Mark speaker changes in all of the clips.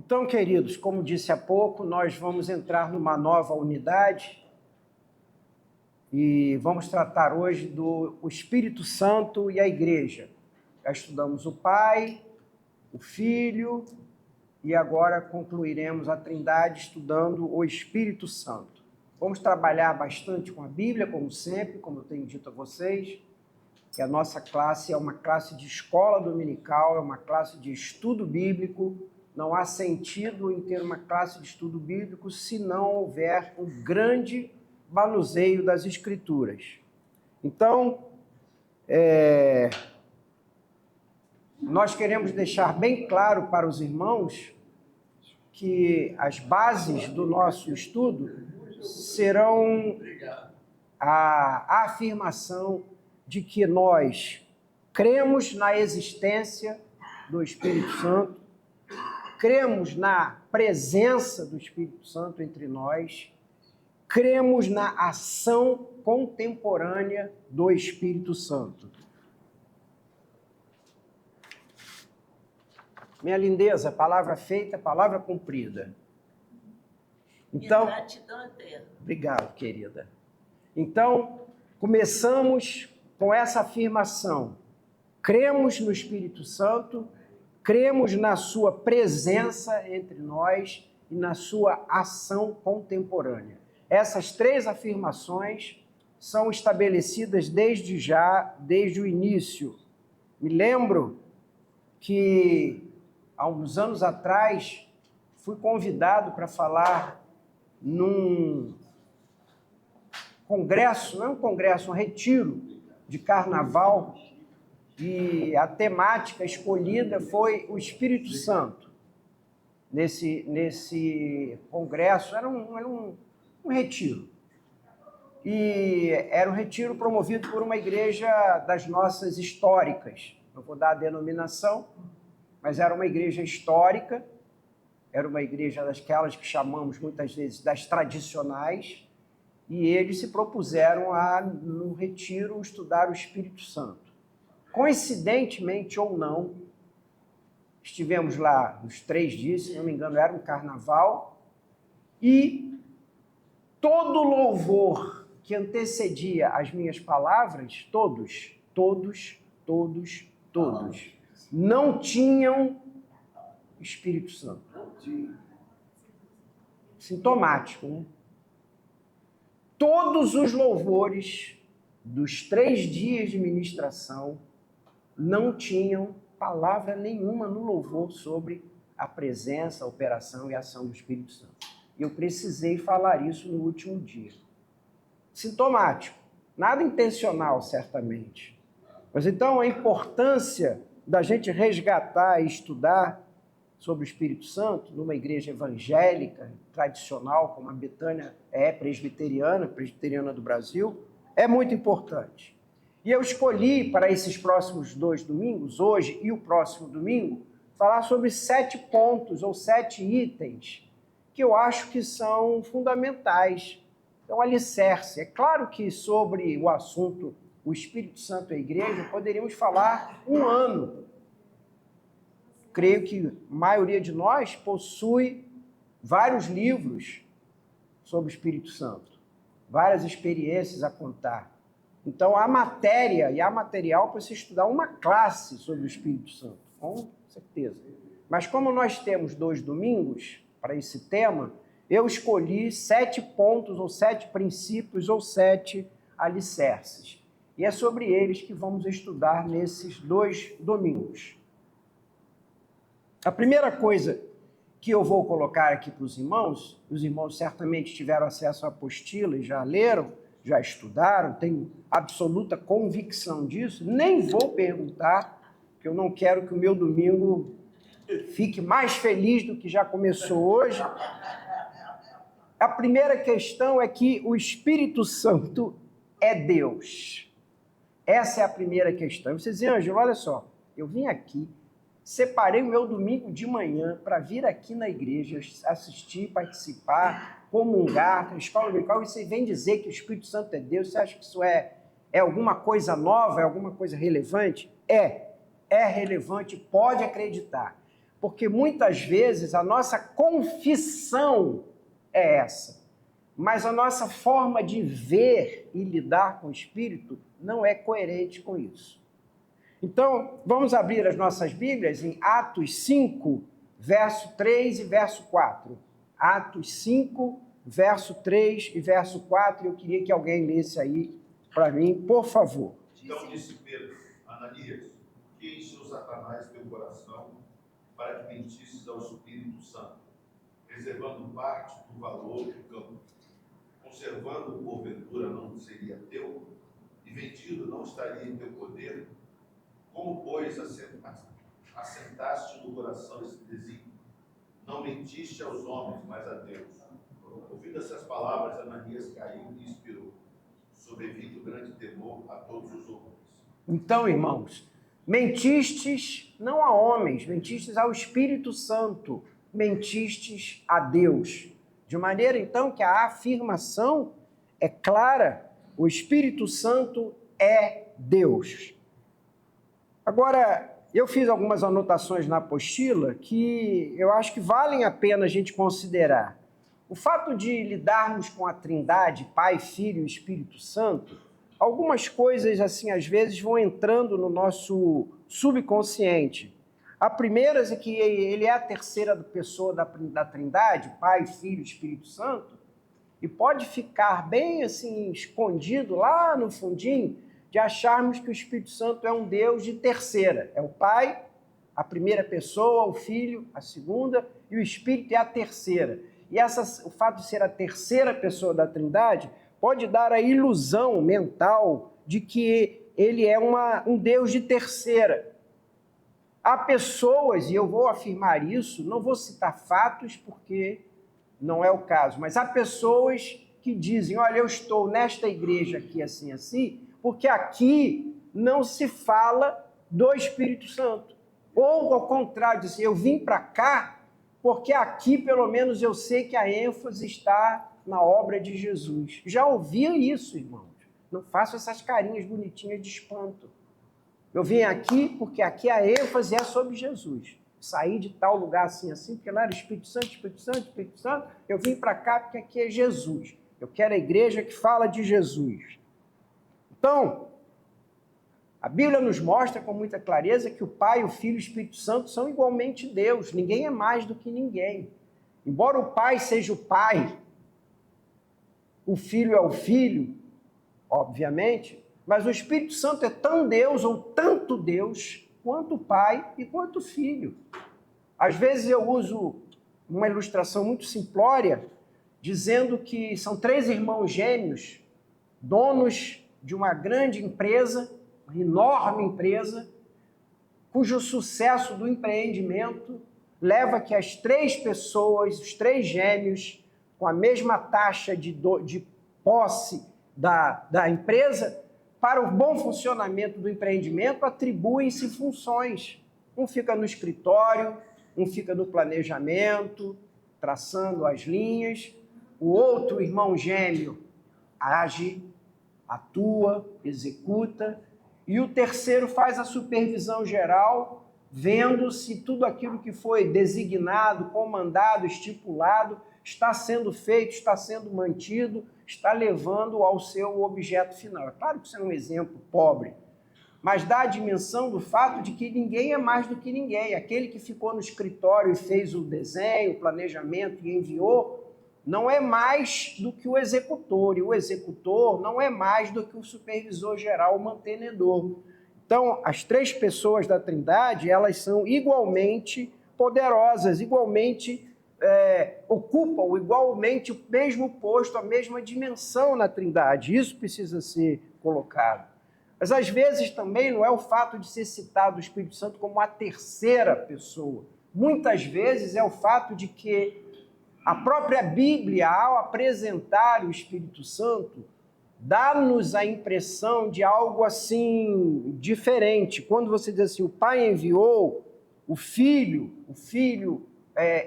Speaker 1: Então, queridos, como disse há pouco, nós vamos entrar numa nova unidade e vamos tratar hoje do Espírito Santo e a Igreja. Já estudamos o Pai, o Filho e agora concluiremos a Trindade estudando o Espírito Santo. Vamos trabalhar bastante com a Bíblia, como sempre, como eu tenho dito a vocês, que a nossa classe é uma classe de escola dominical, é uma classe de estudo bíblico. Não há sentido em ter uma classe de estudo bíblico se não houver um grande manuseio das Escrituras. Então, nós queremos deixar bem claro para os irmãos que as bases do nosso estudo serão a afirmação de que nós cremos na existência do Espírito Santo, cremos na presença do Espírito Santo entre nós, cremos na ação contemporânea do Espírito Santo. Minha lindeza, palavra feita, palavra cumprida. Então,
Speaker 2: minha gratidão eterna.
Speaker 1: Obrigado, querida. Então, começamos com essa afirmação. Cremos no Espírito Santo, cremos na sua presença entre nós e na sua ação contemporânea. Essas três afirmações são estabelecidas desde o início. Me lembro que, há uns anos atrás, fui convidado para falar num congresso, não é um congresso, um retiro de carnaval, e a temática escolhida foi o Espírito Santo. Nesse congresso, era um retiro. E era um retiro promovido por uma igreja das nossas históricas. Não vou dar a denominação, mas era uma igreja histórica, era uma igreja daquelas que chamamos muitas vezes das tradicionais, e eles se propuseram a, no retiro, estudar o Espírito Santo. Coincidentemente ou não, estivemos lá nos 3 dias, se não me engano, era um carnaval, e todo louvor que antecedia as minhas palavras, todos, não tinham Espírito Santo. Sintomático, né? Todos os louvores dos 3 dias de ministração não tinham palavra nenhuma no louvor sobre a presença, a operação e a ação do Espírito Santo. E eu precisei falar isso no último dia. Sintomático, nada intencional, certamente. Mas então a importância da gente resgatar e estudar sobre o Espírito Santo numa igreja evangélica, tradicional, como a Betânia é presbiteriana do Brasil, é muito importante. E eu escolhi para esses próximos 2 domingos, hoje e o próximo domingo, falar sobre 7 pontos ou 7 itens que eu acho que são fundamentais. É um alicerce. É claro que sobre o assunto o Espírito Santo e a igreja poderíamos falar um ano. Creio que a maioria de nós possui vários livros sobre o Espírito Santo, várias experiências a contar. Então, há matéria e há material para se estudar uma classe sobre o Espírito Santo, com certeza. Mas como nós temos 2 domingos para esse tema, eu escolhi 7 pontos, ou 7 princípios, ou 7 alicerces. E é sobre eles que vamos estudar nesses 2 domingos. A primeira coisa que eu vou colocar aqui para os irmãos certamente tiveram acesso à apostila e já leram, já estudaram, tenho absoluta convicção disso, nem vou perguntar, porque eu não quero que o meu domingo fique mais feliz do que já começou hoje. A primeira questão é que o Espírito Santo é Deus. Essa é a primeira questão. Você diz, Ângelo, olha só, eu vim aqui, separei o meu domingo de manhã para vir aqui na igreja, assistir, participar, comungar, na escola dominical, e você vem dizer que o Espírito Santo é Deus. Você acha que isso é alguma coisa nova, é alguma coisa relevante? É relevante, pode acreditar. porque muitas vezes a nossa confissão é essa, mas a nossa forma de ver e lidar com o Espírito não é coerente com isso. Então, vamos abrir as nossas Bíblias em Atos 5, verso 3 e verso 4. Atos 5, verso 3 e verso 4. Eu queria que alguém lesse aí para mim, por favor.
Speaker 2: Então disse Pedro: Ananias, que encheu Satanás teu coração para que mentisses ao Espírito Santo, reservando parte do valor do campo, conservando porventura não seria teu, e vendido não estaria em teu poder? Como, pois, assentaste no coração esse desígnio? Não mentiste aos homens, mas a Deus. Ouvindo essas palavras, Ananias caiu e expirou, sobrevindo grande temor a todos os homens.
Speaker 1: Então, irmãos, mentistes não a homens, mentistes ao Espírito Santo, mentistes a Deus. De maneira, então, que a afirmação é clara, o Espírito Santo é Deus. Agora, eu fiz algumas anotações na apostila que eu acho que valem a pena a gente considerar. O fato de lidarmos com a Trindade, Pai, Filho e Espírito Santo, algumas coisas, assim, às vezes vão entrando no nosso subconsciente. A primeira é que ele é a terceira pessoa da Trindade, Pai, Filho e Espírito Santo, e pode ficar bem, assim, escondido lá no fundinho, de acharmos que o Espírito Santo é um Deus de terceira. É o Pai, a primeira pessoa, o Filho, a segunda, e o Espírito é a terceira. E o fato de ser a terceira pessoa da Trindade pode dar a ilusão mental de que ele é um Deus de terceira. Há pessoas, e eu vou afirmar isso, não vou citar fatos porque não é o caso, mas há pessoas que dizem, olha, eu estou nesta igreja aqui assim, assim, porque aqui não se fala do Espírito Santo. Ou, ao contrário, dizem, eu vim para cá porque aqui, pelo menos, eu sei que a ênfase está na obra de Jesus. Já ouvia isso, irmãos. Não faço essas carinhas bonitinhas de espanto. Eu vim aqui porque aqui a ênfase é sobre Jesus. Saí de tal lugar assim, assim, porque lá era Espírito Santo, Espírito Santo, Espírito Santo. Eu vim para cá porque aqui é Jesus. Eu quero a igreja que fala de Jesus. Então, a Bíblia nos mostra com muita clareza que o Pai, o Filho e o Espírito Santo são igualmente Deus. Ninguém é mais do que ninguém. Embora o Pai seja o Pai, o Filho é o Filho, obviamente, mas o Espírito Santo é tão Deus ou tanto Deus quanto o Pai e quanto o Filho. Às vezes eu uso uma ilustração muito simplória, dizendo que são 3 irmãos gêmeos, donos de uma grande empresa, uma enorme empresa, cujo sucesso do empreendimento leva que as 3 pessoas, os 3 gêmeos, com a mesma taxa de posse da empresa, para o bom funcionamento do empreendimento, atribuem-se funções. Um fica no escritório, um fica no planejamento, traçando as linhas, o outro irmão gêmeo age, atua, executa, e o terceiro faz a supervisão geral, vendo se tudo aquilo que foi designado, comandado, estipulado, está sendo feito, está sendo mantido, está levando ao seu objeto final. É claro que isso é um exemplo pobre, mas dá a dimensão do fato de que ninguém é mais do que ninguém. Aquele que ficou no escritório e fez o desenho, o planejamento e enviou, não é mais do que o executor, e o executor não é mais do que o supervisor geral, o mantenedor. Então, as 3 pessoas da Trindade, elas são igualmente poderosas, igualmente ocupam igualmente o mesmo posto, a mesma dimensão na Trindade. Isso precisa ser colocado. Mas, às vezes, também não é o fato de ser citado o Espírito Santo como a terceira pessoa. Muitas vezes é o fato de que a própria Bíblia, ao apresentar o Espírito Santo, dá-nos a impressão de algo assim diferente. Quando você diz assim, o Pai enviou, o Filho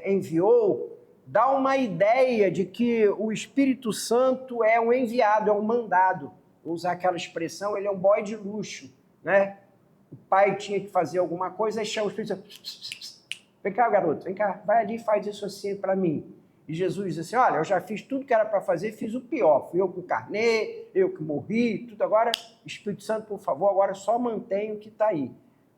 Speaker 1: enviou, dá uma ideia de que o Espírito Santo é um enviado, é um mandado. Vou usar aquela expressão, ele é um boy de luxo, né? O Pai tinha que fazer alguma coisa, aí chama o Espírito Santo, Vem cá, garoto, vem cá, vai ali e faz isso assim para mim. E Jesus diz assim, olha, eu já fiz tudo que era para fazer, fiz o pior. Fui eu que encarnei, eu que morri, tudo. Agora, Espírito Santo, por favor, agora só mantenha o que está aí.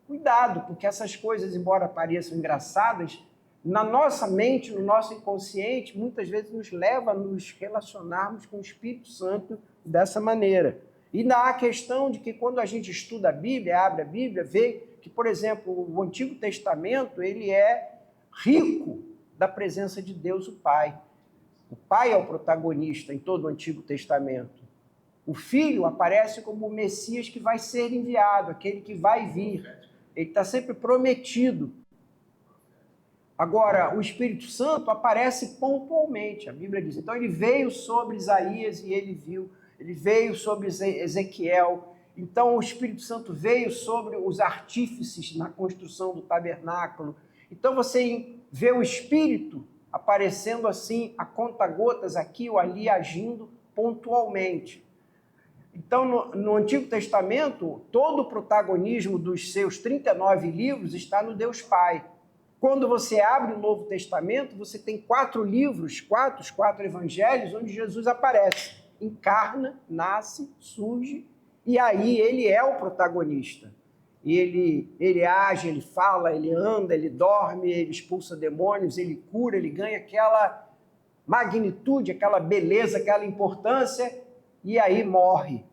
Speaker 1: Cuidado, porque essas coisas, embora pareçam engraçadas, na nossa mente, no nosso inconsciente, muitas vezes nos leva a nos relacionarmos com o Espírito Santo dessa maneira. E ainda há a questão de que quando a gente estuda a Bíblia, abre a Bíblia, vê que, por exemplo, o Antigo Testamento, ele é rico da presença de Deus, o Pai. O Pai é o protagonista em todo o Antigo Testamento. O Filho aparece como o Messias que vai ser enviado, aquele que vai vir. Ele está sempre prometido. Agora, o Espírito Santo aparece pontualmente, a Bíblia diz. Então, ele veio sobre Isaías e ele viu. Ele veio sobre Ezequiel. Então, o Espírito Santo veio sobre os artífices na construção do tabernáculo. Então, você vê o Espírito aparecendo assim, a conta-gotas, aqui ou ali, agindo pontualmente. Então, no Antigo Testamento, todo o protagonismo dos seus 39 livros está no Deus Pai. Quando você abre o Novo Testamento, você tem 4 livros, os 4 evangelhos, onde Jesus aparece, encarna, nasce, surge, e aí ele é o protagonista. Ele age, ele fala, ele anda, ele dorme, ele expulsa demônios, ele cura, ele ganha aquela magnitude, aquela beleza, aquela importância, e aí morre.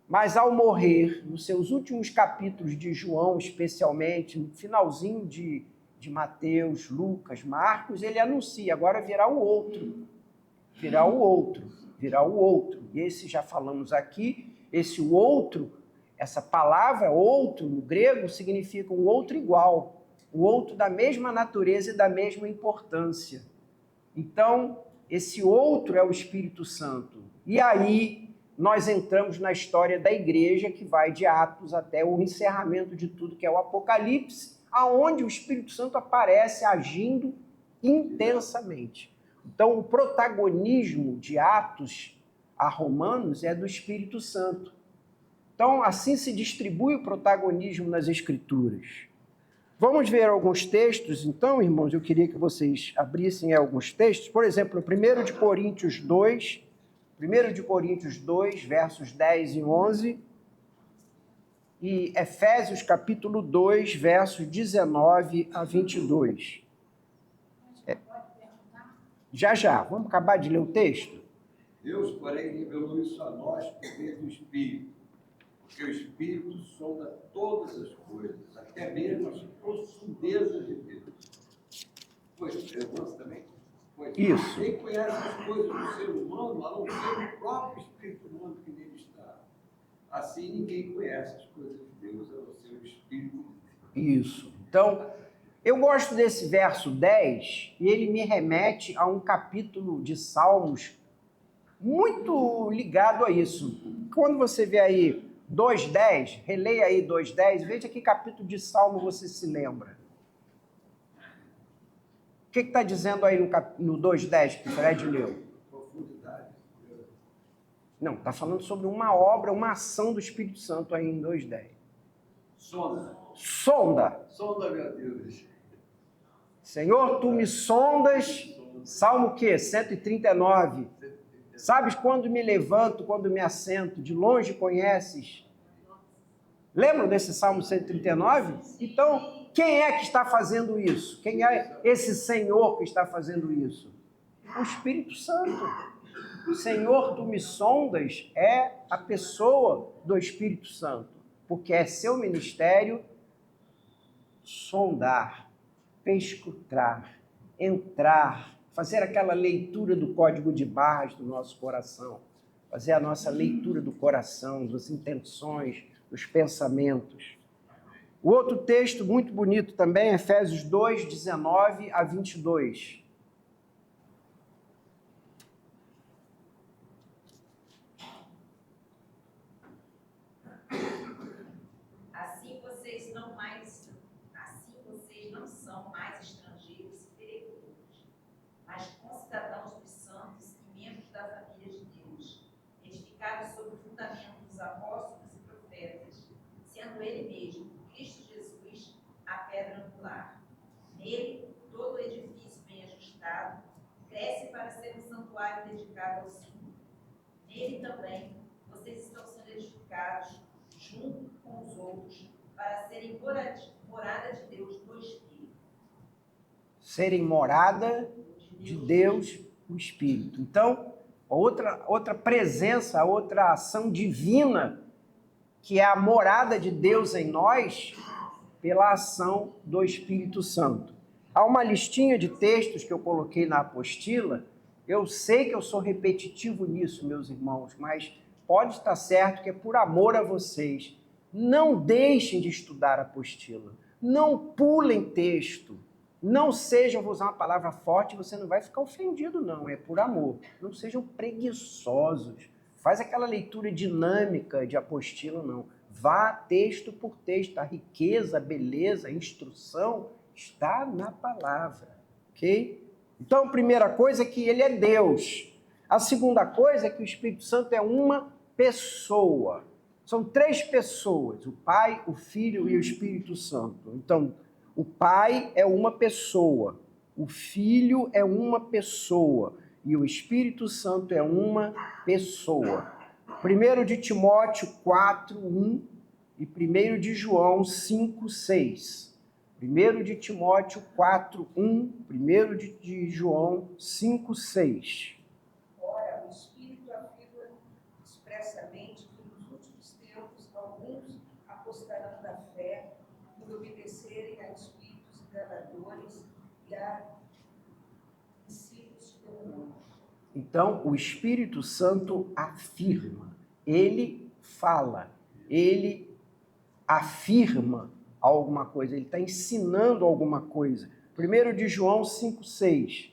Speaker 1: Mas ao morrer, nos seus últimos capítulos de João, especialmente, no finalzinho de Mateus, Lucas, Marcos, ele anuncia, agora virá o outro, virá o outro, virá o outro. E esse já falamos aqui, esse outro, essa palavra outro no grego significa um outro igual, um outro da mesma natureza e da mesma importância. Então, esse outro é o Espírito Santo. E aí nós entramos na história da igreja, que vai de Atos até o encerramento de tudo, que é o Apocalipse, aonde o Espírito Santo aparece agindo intensamente. Então, o protagonismo de Atos a Romanos é do Espírito Santo. Então, assim se distribui o protagonismo nas Escrituras. Vamos ver alguns textos, então, irmãos, eu queria que vocês abrissem alguns textos. Por exemplo, 1 de Coríntios 2, versos 10 e 11, e Efésios capítulo 2, versos 19 a 22. Já, vamos acabar de ler o texto?
Speaker 3: Deus, porém, revelou isso a nós por meio do Espírito, porque o Espírito sonda todas as coisas, até mesmo as profundezas de Deus. Pois, irmãos, também? Pois,
Speaker 1: isso.
Speaker 3: Quem conhece as coisas do ser humano, a não ser o próprio Espírito humano que nele está. Assim, ninguém conhece as coisas de Deus, a não ser o Espírito de Deus.
Speaker 1: Isso. Então, eu gosto desse verso 10, e ele me remete a um capítulo de Salmos muito ligado a isso. Quando você vê aí 2:10, releia aí 2:10, veja que capítulo de Salmo você se lembra. O que está dizendo aí no 2:10 que o Fred leu?
Speaker 3: Profundidade.
Speaker 1: Não, está falando sobre uma obra, uma ação do Espírito Santo aí em 2:10.
Speaker 3: Sonda.
Speaker 1: Sonda,
Speaker 3: meu Deus.
Speaker 1: Senhor, tu me sondas. Salmo o quê? 139. Sabes quando me levanto, quando me assento, de longe conheces. Lembram desse Salmo 139? Então, quem é que está fazendo isso? Quem é esse Senhor que está fazendo isso? O Espírito Santo. O Senhor, tu me sondas, é a pessoa do Espírito Santo, porque é seu ministério sondar, perscrutar, entrar, fazer aquela leitura do código de barras do nosso coração, fazer a nossa leitura do coração, das intenções, dos pensamentos. O outro texto muito bonito também é Efésios 2, 19 a 22.
Speaker 4: Assim vocês não são mais estrangeiros e peregrinos, mas concidadãos dos santos e membros da família de Deus, edificados sobre o fundamento dos apóstolos e profetas, sendo ele mesmo, Cristo Jesus, a pedra angular. edificado ao Senhor. Nele também vocês estão sendo edificados junto com os outros para serem morada de Deus no Espírito.
Speaker 1: Serem morada de Deus no Espírito. Então, outra presença, outra ação divina, que é a morada de Deus em nós, pela ação do Espírito Santo. Há uma listinha de textos que eu coloquei na apostila. Eu sei que eu sou repetitivo nisso, meus irmãos, mas pode estar certo que é por amor a vocês. Não deixem de estudar a apostila. Não pulem texto. Não sejam, vou usar uma palavra forte, você não vai ficar ofendido, não. É por amor. Não sejam preguiçosos. Faz aquela leitura dinâmica de apostila, não. Vá texto por texto. A riqueza, a beleza, a instrução está na palavra. Ok? Então, a primeira coisa é que ele é Deus. A segunda coisa é que o Espírito Santo é uma pessoa. São 3 pessoas, o Pai, o Filho e o Espírito Santo. Então, o Pai é uma pessoa, o Filho é uma pessoa e o Espírito Santo é uma pessoa. 1 de Timóteo 4, 1 e 1 de João 5, 6. 1 de Timóteo 4, 1, 1 de João 5, 6.
Speaker 5: Ora, o Espírito afirma expressamente que nos últimos tempos alguns apostarão da fé por obedecerem a espíritos enganadores e a ensinos de demônios.
Speaker 1: Então, o Espírito Santo afirma, ele fala, ele afirma alguma coisa, ele está ensinando alguma coisa. 1 de João 5, 6.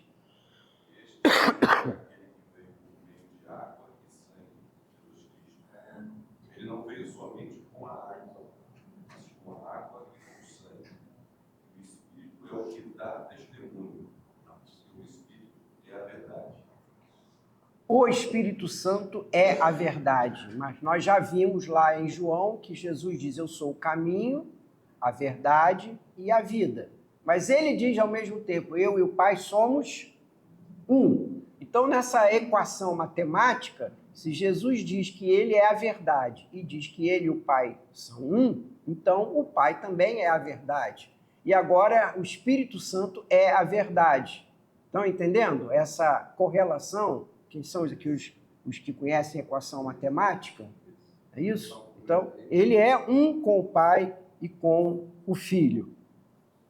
Speaker 6: Ele não veio somente com a água, mas com a água e com o sangue. O Espírito é o que dá testemunho. O Espírito é a verdade.
Speaker 1: O Espírito Santo é a verdade, mas nós já vimos lá em João que Jesus diz, eu sou o caminho, a verdade e a vida. Mas ele diz ao mesmo tempo, eu e o Pai somos um. Então, nessa equação matemática, se Jesus diz que ele é a verdade e diz que ele e o Pai são um, então o Pai também é a verdade. E agora o Espírito Santo é a verdade. Estão entendendo essa correlação? Quem são aqui os que conhecem a equação matemática? É isso? Então, ele é um com o Pai e com o Filho.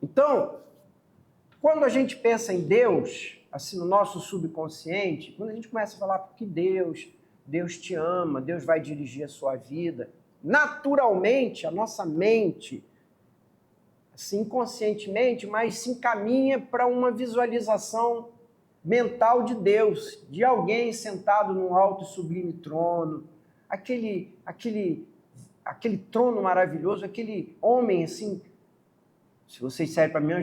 Speaker 1: Então, quando a gente pensa em Deus, assim, no nosso subconsciente, quando a gente começa a falar porque Deus te ama, Deus vai dirigir a sua vida, naturalmente, a nossa mente, assim, inconscientemente, mas se encaminha para uma visualização mental de Deus, de alguém sentado num alto e sublime trono, aquele trono maravilhoso, aquele homem assim. Se vocês disserem para mim,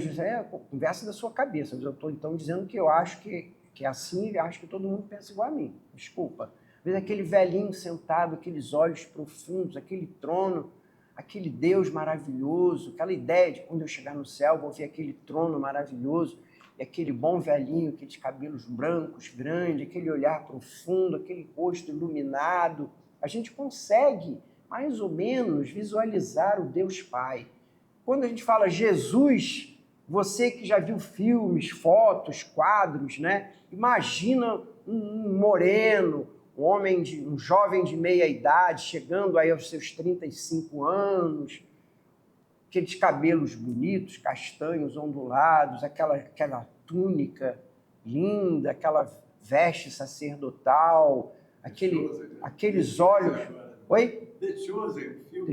Speaker 1: conversa da sua cabeça, mas eu estou então dizendo que eu acho que é assim e acho que todo mundo pensa igual a mim. Desculpa. Às vezes aquele velhinho sentado, aqueles olhos profundos, aquele trono, aquele Deus maravilhoso, aquela ideia de quando eu chegar no céu vou ver aquele trono maravilhoso, e aquele bom velhinho, aqueles cabelos brancos, grandes, aquele olhar profundo, aquele rosto iluminado. A gente consegue, mais ou menos, visualizar o Deus Pai. Quando a gente fala Jesus, você que já viu filmes, fotos, quadros, né? Imagina um moreno, um jovem de meia idade, chegando aí aos seus 35 anos, aqueles cabelos bonitos, castanhos, ondulados, aquela túnica linda, aquela veste sacerdotal, aqueles olhos... Oi? The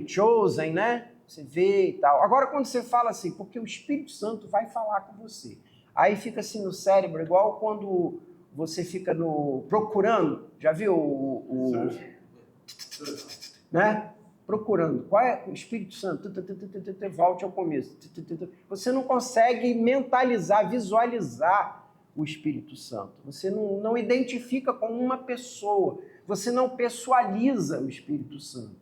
Speaker 1: Chosen, né? Você vê e tal. Agora, quando você fala assim, porque o Espírito Santo vai falar com você, aí fica assim no cérebro, igual quando você fica procurando, já viu né? Procurando. Qual é o Espírito Santo? Volte ao começo. Você não consegue mentalizar, visualizar o Espírito Santo. Você não identifica como uma pessoa. Você não pessoaliza o Espírito Santo.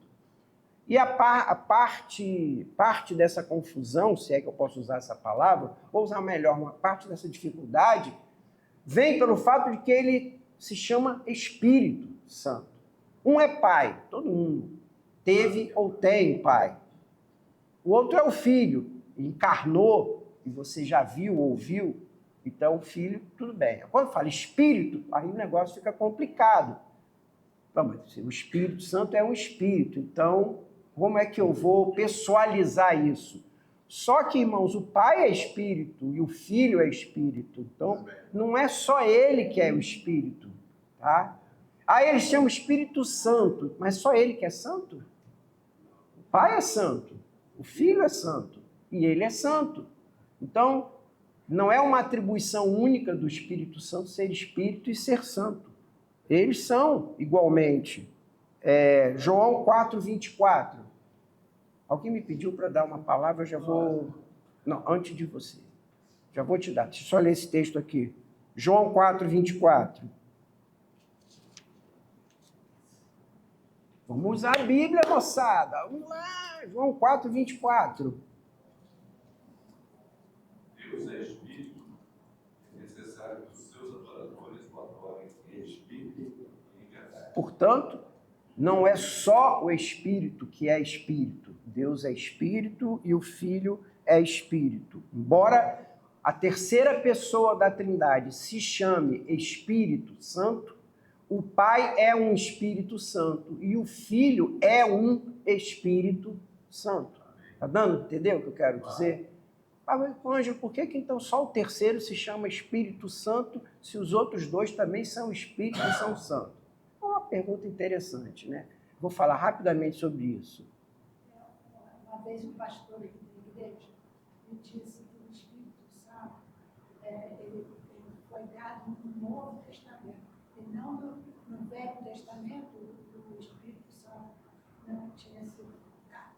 Speaker 1: E a parte dessa confusão, se é que eu posso usar essa palavra, ou usar melhor, uma parte dessa dificuldade, vem pelo fato de que ele se chama Espírito Santo. Um é pai, todo mundo teve ou tem pai. O outro é o filho, encarnou, e você já viu, ouviu, então o filho, tudo bem. Quando fala espírito, aí o negócio fica complicado. Mas o Espírito Santo é um espírito, então como é que eu vou pessoalizar isso? Só que, irmãos, o pai é espírito e o filho é espírito, então não é só ele que é o espírito, tá? Aí eles chamam Espírito Santo, mas só ele que é santo? O pai é santo, o filho é santo e ele é santo. Então, não é uma atribuição única do Espírito Santo ser espírito e ser santo. Eles são igualmente. João 4:24. Alguém me pediu para dar uma palavra, eu já vou... Não, antes de você. Já vou te dar. Deixa eu só ler esse texto aqui. João 4:24. Vamos usar a Bíblia, moçada. Vamos lá. João 4:24.
Speaker 6: Deus é espírito, é necessário que os seus adoradores o adorem em espírito e em verdade.
Speaker 1: Portanto, não é só o Espírito que é Espírito. Deus é Espírito e o Filho é Espírito. Embora a terceira pessoa da Trindade se chame Espírito Santo, o Pai é um Espírito Santo e o Filho é um Espírito Santo. Tá dando? Entendeu o que eu quero dizer? Mas, Ângelo, por que então só o terceiro se chama Espírito Santo se os outros dois também são Espírito e são santos? É uma pergunta interessante, né? Vou falar rapidamente sobre isso.
Speaker 7: Uma vez um pastor aqui da igreja me disse que o Espírito Santo ele foi dado no Novo Testamento, e não no Velho Testamento. O Espírito Santo não tinha sido dado.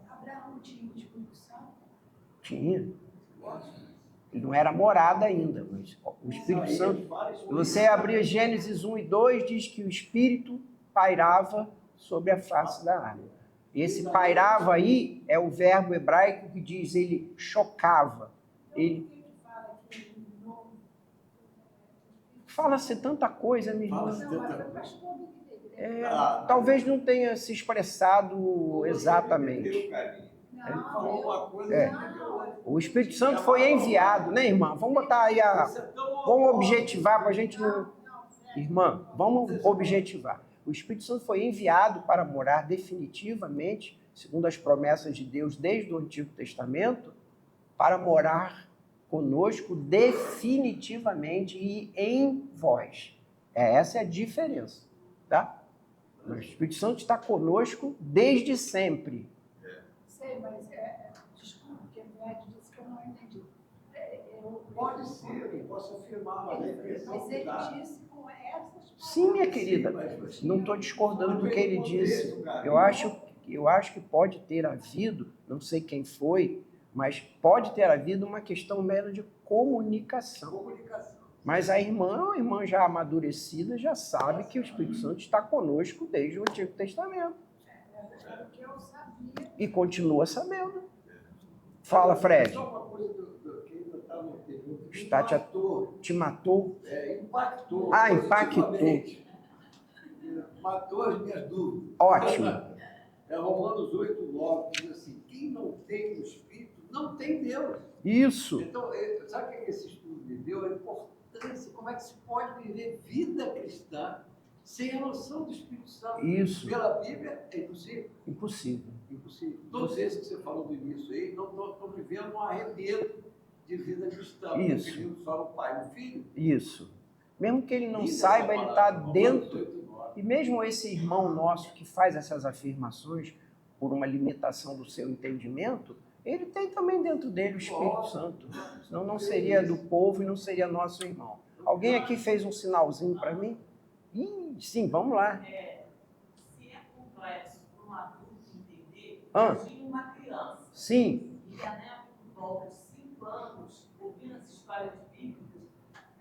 Speaker 7: Abraão tinha o Espírito Santo?
Speaker 1: Tinha. Ele não era morada ainda, mas o Espírito Santo... Você abrir Gênesis 1 e 2, diz que o Espírito pairava sobre a face da água. Esse pairava aí é o verbo hebraico que diz ele chocava. Ele... Fala-se tanta coisa, minha irmã. Talvez não tenha se expressado exatamente. O Espírito Santo foi enviado, né, irmã? Vamos botar aí vamos objetivar para a gente não... Irmã, vamos objetivar. O Espírito Santo foi enviado para morar definitivamente, segundo as promessas de Deus desde o Antigo Testamento, para morar conosco definitivamente e em vós. Essa é a diferença, tá? O Espírito Santo está conosco desde sempre.
Speaker 7: Sei, mas desculpa, porque o Ed disse que eu não entendi.
Speaker 3: Pode ser, eu posso afirmar, mas
Speaker 7: ele disse com essas palavras.
Speaker 1: Sim, minha querida, não estou discordando do que ele disse. Eu acho que pode ter havido, não sei quem foi, mas pode ter havido uma questão mera de comunicação. Mas a irmã já amadurecida, já sabe que o Espírito Santo está conosco desde o Antigo Testamento.
Speaker 7: Porque eu sabia.
Speaker 1: E continua sabendo. Fala, Fred.
Speaker 3: Só uma coisa que ainda está no período.
Speaker 1: Te matou?
Speaker 3: Impactou.
Speaker 1: Impactou.
Speaker 3: Matou as minhas dúvidas.
Speaker 1: Ótimo.
Speaker 3: Romanos 8:9 diz assim: quem não tem o Espírito não tem Deus.
Speaker 1: Isso.
Speaker 3: Então, sabe o que esse estudo me deu? A importância, como é que se pode viver vida cristã sem a noção do Espírito Santo?
Speaker 1: Isso.
Speaker 3: Pela Bíblia é impossível.
Speaker 1: Impossível.
Speaker 3: Impossível. Todos esses que você falou do início aí não estão vivendo um arremedo de vida cristã.
Speaker 1: Isso.
Speaker 3: Vivendo só no Pai e no Filho.
Speaker 1: Isso. Mesmo que ele não saiba, ele está dentro. E mesmo esse irmão nosso que faz essas afirmações por uma limitação do seu entendimento, ele tem também dentro dele o Espírito Santo. Senão não seria do povo e não seria nosso irmão. Alguém aqui fez um sinalzinho para mim? Sim, vamos lá.
Speaker 8: Se é complexo para um adulto entender,
Speaker 1: Imagine
Speaker 8: uma criança.
Speaker 1: Sim.
Speaker 8: E a por volta de 5 anos, ouvindo essa história de bíblicas,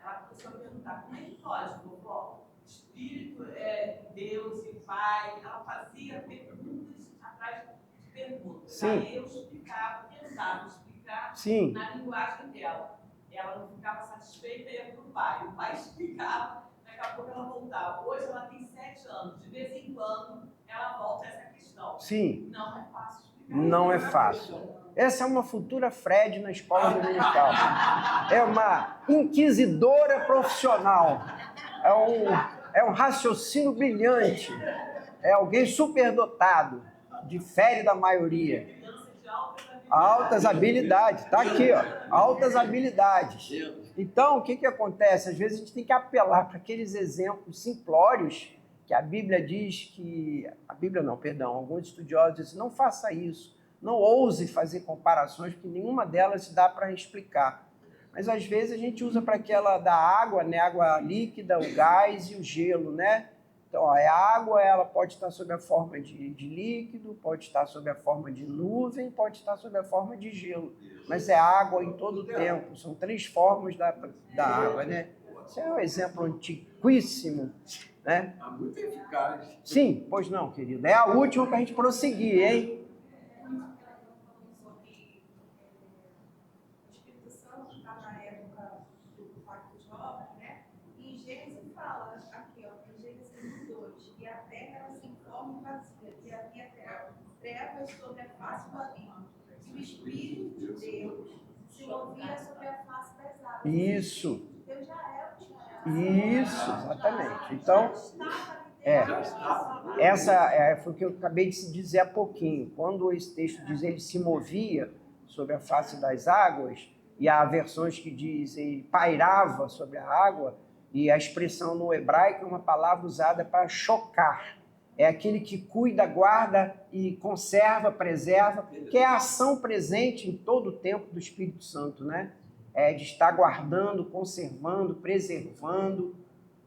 Speaker 8: ela começou a perguntar: como é que pode, vovó? Espírito é Deus e Pai. Ela fazia perguntas atrás de perguntas.
Speaker 1: Sim.
Speaker 8: Aí eu explicava, tentava explicar
Speaker 1: Sim.
Speaker 8: na linguagem dela. Ela não ficava satisfeita e ia para o pai. O pai explicava, daqui a pouco ela voltava. Hoje ela tem 7 anos. De vez em quando ela volta a essa questão.
Speaker 1: Sim.
Speaker 8: Não é fácil explicar.
Speaker 1: Não é fácil. Essa é uma futura Fred na escola dominical. É uma inquisidora profissional. É um raciocínio brilhante. É alguém superdotado. Difere da maioria.
Speaker 8: Criança de altas
Speaker 1: Altas habilidades. Está aqui, ó. Altas habilidades. Então, o que acontece? Às vezes a gente tem que apelar para aqueles exemplos simplórios que a Bíblia diz que... A Bíblia não, perdão. Alguns estudiosos dizem, não faça isso. Não ouse fazer comparações, porque nenhuma delas dá para explicar. Mas às vezes a gente usa para aquela da água, né? Água líquida, o gás e o gelo, né? Então, ó, a água, ela pode estar sob a forma de líquido, pode estar sob a forma de nuvem, pode estar sob a forma de gelo. Mas é água em todo o tempo. São 3 formas da água, né? Isso é um exemplo antiquíssimo, né?
Speaker 3: Muito eficaz.
Speaker 1: Sim, pois não, querido. É a última para a gente prosseguir, hein?
Speaker 5: Sobre o Espírito Santo está na época do pacto de obra, né? E em Gênesis fala, aqui, ó, em Gênesis 2, e a terra era sem forma e vazia, e havia trevas sobre a face do abismo. E o Espírito de Deus se movia sobre a face das águas.
Speaker 1: Isso.
Speaker 5: Deus já era o
Speaker 1: Isso, exatamente. Então, essa foi o que eu acabei de dizer há pouquinho. Quando esse texto diz ele se movia sobre a face das águas, e há versões que dizem pairava sobre a água, e a expressão no hebraico é uma palavra usada para chocar. É aquele que cuida, guarda e conserva, preserva, que é a ação presente em todo o tempo do Espírito Santo, né? É de estar guardando, conservando, preservando,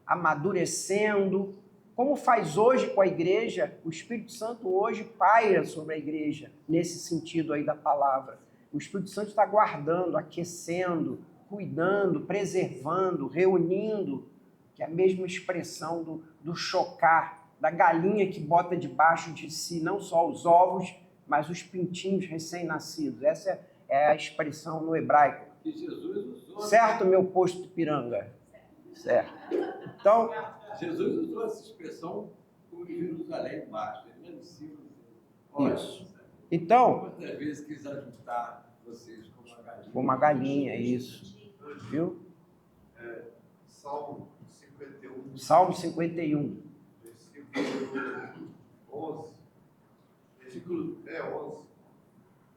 Speaker 1: amadurecendo. Como faz hoje com a igreja, o Espírito Santo hoje paira sobre a igreja, nesse sentido aí da palavra. O Espírito Santo está guardando, aquecendo, cuidando, preservando, reunindo, que é a mesma expressão do chocar, da galinha que bota debaixo de si não só os ovos, mas os pintinhos recém-nascidos. Essa é a expressão no hebraico.
Speaker 3: Que Jesus usou.
Speaker 1: Certo, meu posto Piranga? Certo. Então,
Speaker 3: Jesus usou essa expressão como de Jerusalém embaixo, ele lá em cima.
Speaker 1: Isso. Então,
Speaker 3: Quantas vezes quis ajuntar vocês com uma galinha?
Speaker 1: com uma galinha, isso. Viu?
Speaker 2: Salmo 51,
Speaker 1: Salmo 51.
Speaker 2: versículo 11. Versículo 11.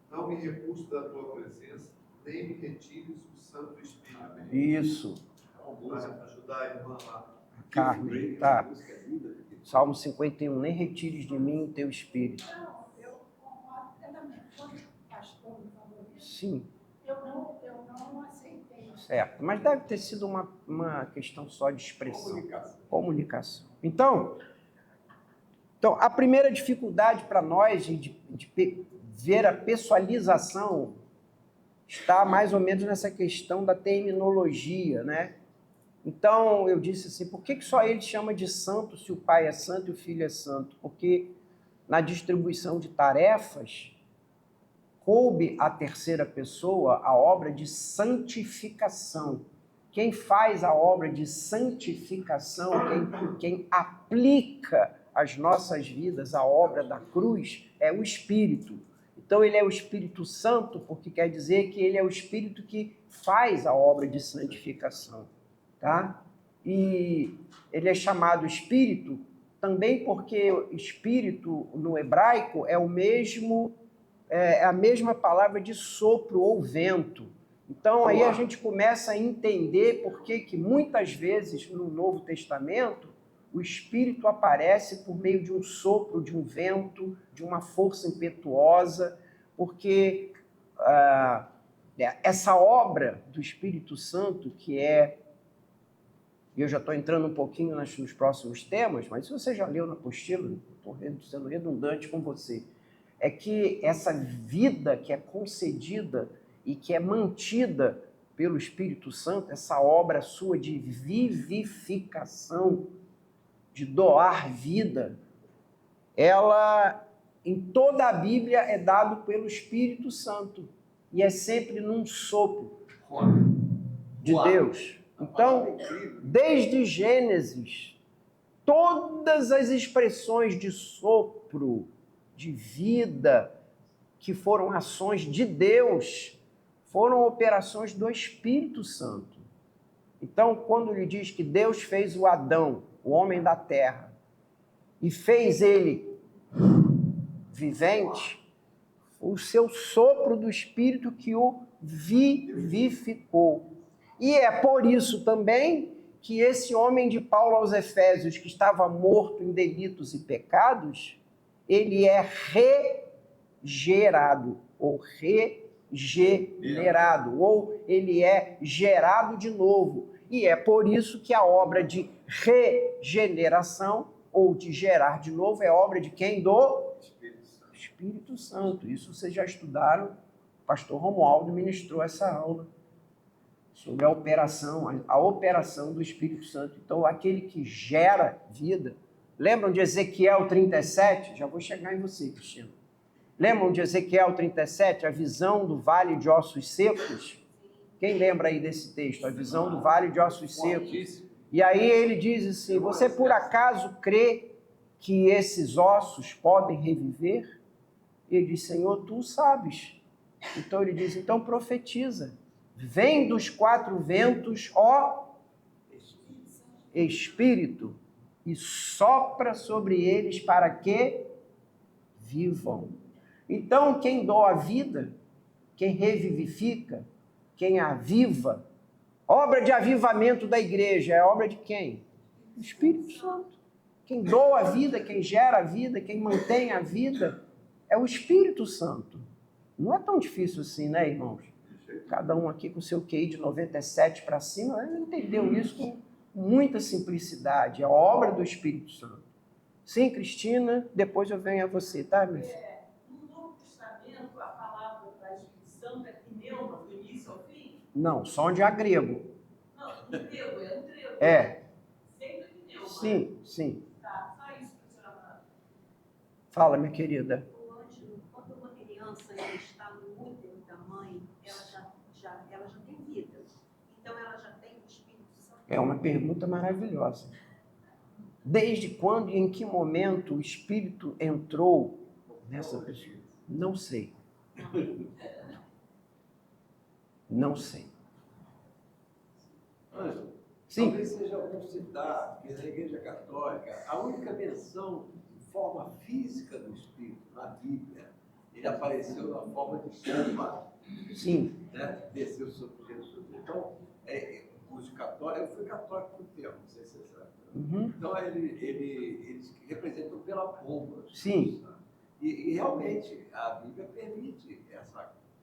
Speaker 2: Não me repulso da tua presença, nem me retires o Santo Espírito.
Speaker 1: Isso.
Speaker 2: Vai ajudar a irmã lá.
Speaker 1: Carmen, tá. Salmo 51. Nem retires de mim o teu espírito.
Speaker 7: Não, eu concordo plenamente. Quando o pastor me falou isso,
Speaker 1: Sim,
Speaker 7: eu não aceitei.
Speaker 1: certo. Mas deve ter sido uma questão só de expressão. Comunicação. Então, a primeira dificuldade para nós de ver a pessoalização está mais ou menos nessa questão da terminologia, né? Então, eu disse assim, por que só ele chama de santo se o Pai é santo e o Filho é santo? Porque na distribuição de tarefas, coube à terceira pessoa a obra de santificação. Quem faz a obra de santificação, quem aplica às nossas vidas a obra da cruz, é o Espírito. Então, ele é o Espírito Santo, porque quer dizer que ele é o Espírito que faz a obra de santificação. Tá? E ele é chamado Espírito também porque Espírito no hebraico é a mesma palavra de sopro ou vento. Então aí a gente começa a entender por que muitas vezes no Novo Testamento o Espírito aparece por meio de um sopro, de um vento, de uma força impetuosa, porque essa obra do Espírito Santo, que é... eu já estou entrando um pouquinho nos próximos temas, mas se você já leu na apostila, estou sendo redundante com você, é que essa vida que é concedida e que é mantida pelo Espírito Santo, essa obra sua de vivificação, de doar vida, ela, em toda a Bíblia, é dado pelo Espírito Santo. E é sempre num sopro de Deus. Então, desde Gênesis, todas as expressões de sopro, de vida, que foram ações de Deus, foram operações do Espírito Santo. Então, quando ele diz que Deus fez o Adão, o homem da terra, e fez ele vivente, o seu sopro do Espírito que o vivificou. E é por isso também que esse homem de Paulo aos Efésios, que estava morto em delitos e pecados, ele é regerado, ou regenerado, ou ele é gerado de novo. E é por isso que a obra de regeneração, ou de gerar de novo, é obra de quem? Do Espírito Santo. Isso vocês já estudaram, o pastor Romualdo ministrou essa aula sobre a operação do Espírito Santo. Então, aquele que gera vida. Lembram de Ezequiel 37? Já vou chegar em você, Cristina. Lembram de Ezequiel 37, a visão do vale de ossos secos? Quem lembra aí desse texto? A visão do vale de ossos secos. E aí ele diz assim, você por acaso crê que esses ossos podem reviver? Ele diz, Senhor, tu sabes. Então ele diz, então profetiza. Vem dos quatro ventos, ó Espírito, e sopra sobre eles para que vivam. Então, quem doa a vida, quem revivifica, quem aviva, obra de avivamento da igreja é obra de quem? Do Espírito Santo. Quem doa a vida, quem gera a vida, quem mantém a vida é o Espírito Santo. Não é tão difícil assim, né, irmãos? Cada um aqui com seu QI de 97 para cima, entendeu isso com muita simplicidade. É a obra do Espírito Santo. Sim, Cristina, depois eu venho a você, tá, minha filha?
Speaker 8: No Novo Testamento, a palavra para Espírito Santo é pneuma, do início ao fim?
Speaker 1: Não, só onde há grego.
Speaker 8: Não, no grego, é no grego.
Speaker 1: É.
Speaker 8: Sempre pneuma.
Speaker 1: Sim, sim.
Speaker 8: Tá, só isso para a senhora.
Speaker 1: Fala, minha querida.
Speaker 9: Ângelo, quando uma criança ainda está no útero da mãe, ela já tem vida. Então ela já tem o Espírito Santo.
Speaker 1: É uma pergunta maravilhosa. Desde quando e em que momento o Espírito entrou nessa pessoa? Não sei. Não sei.
Speaker 3: Ângelo,
Speaker 1: Sim.
Speaker 3: talvez seja bom citar que na Igreja Católica, a única menção de forma física do Espírito na Bíblia, ele apareceu na forma de pomba,
Speaker 1: Sim.
Speaker 3: né? Desceu sobre Jesus. Então, os católicos, eu fui católico por tempo, não sei se você sabe.
Speaker 1: Uhum.
Speaker 3: Então, eles representam pela pomba.
Speaker 1: Sim.
Speaker 3: E realmente, a Bíblia permite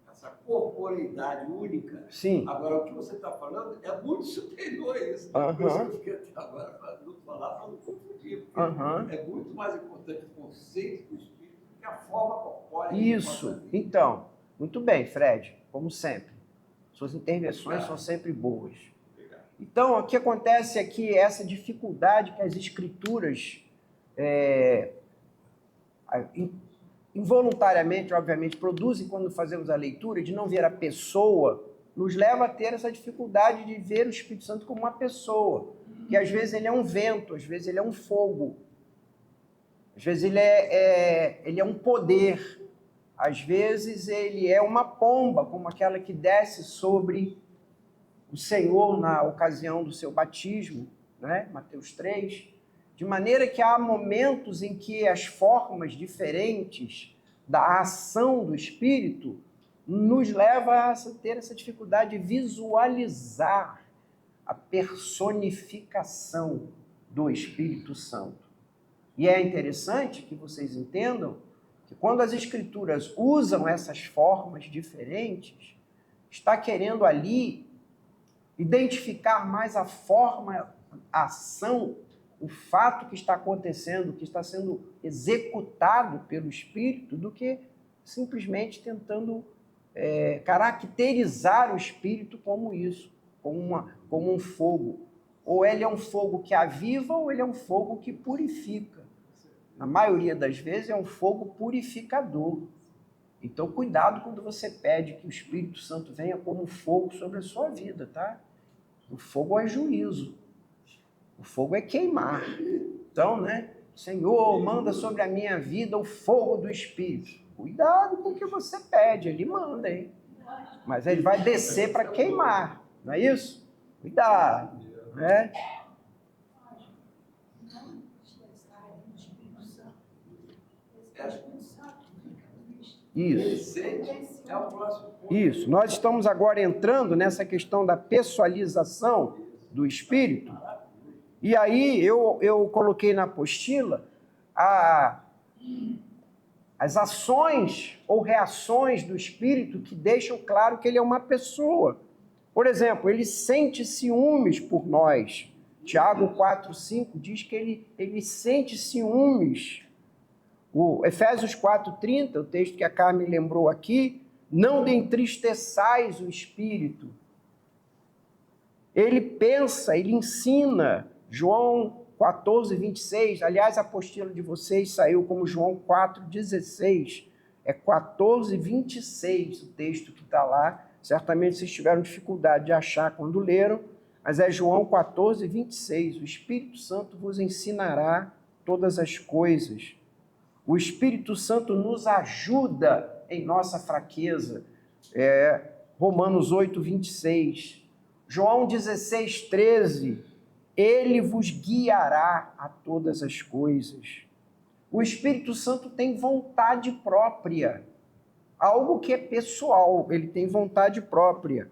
Speaker 3: essa corporeidade única.
Speaker 1: Sim.
Speaker 3: Agora, o que você está falando é muito superior a isso.
Speaker 1: Aham.
Speaker 3: Por isso que eu fiquei até agora para não falar, para não confundir. Porque
Speaker 1: Aham.
Speaker 3: é muito mais importante o conceito do Espírito do que a forma corpórea.
Speaker 1: Isso. Então, muito bem, Fred, como sempre. Suas intervenções são sempre boas. Então, o que acontece é que essa dificuldade que as escrituras involuntariamente, obviamente, produzem quando fazemos a leitura, de não ver a pessoa, nos leva a ter essa dificuldade de ver o Espírito Santo como uma pessoa, que às vezes ele é um vento, às vezes ele é um fogo, às vezes ele é um poder, às vezes ele é uma pomba, como aquela que desce sobre o Senhor na ocasião do seu batismo, né? Mateus 3, de maneira que há momentos em que as formas diferentes da ação do Espírito nos leva a ter essa dificuldade de visualizar a personificação do Espírito Santo. E é interessante que vocês entendam que quando as Escrituras usam essas formas diferentes, está querendo ali identificar mais a forma, a ação, o fato que está acontecendo, que está sendo executado pelo Espírito, do que simplesmente tentando caracterizar o Espírito como isso, como um fogo. Ou ele é um fogo que aviva, ou ele é um fogo que purifica. Na maioria das vezes é um fogo purificador. Então, cuidado quando você pede que o Espírito Santo venha como fogo sobre a sua vida, tá? O fogo é juízo. O fogo é queimar. Então, né? Senhor, manda sobre a minha vida o fogo do Espírito. Cuidado com o que você pede, ele manda, hein? Mas ele vai descer para queimar, não é isso? Cuidado, né?
Speaker 7: Não descansar no Espírito Santo. O Espírito Santo fica triste.
Speaker 1: Isso.
Speaker 3: É o próximo ponto.
Speaker 1: Isso. Nós estamos agora entrando nessa questão da pessoalização do Espírito. E aí eu coloquei na apostila as ações ou reações do Espírito que deixam claro que ele é uma pessoa. Por exemplo, ele sente ciúmes por nós. Tiago 4,5 diz que ele sente ciúmes. O Efésios 4,30, o texto que a Carmen lembrou aqui, não entristeçais o Espírito. Ele pensa, ele ensina. João 14:26, aliás, a apostila de vocês saiu como João 4:16, é 14:26 o texto que está lá, certamente vocês tiveram dificuldade de achar quando leram, mas é João 14:26, o Espírito Santo vos ensinará todas as coisas. O Espírito Santo nos ajuda em nossa fraqueza, Romanos 8:26, João 16:13, ele vos guiará a todas as coisas. O Espírito Santo tem vontade própria, algo que é pessoal, ele tem vontade própria.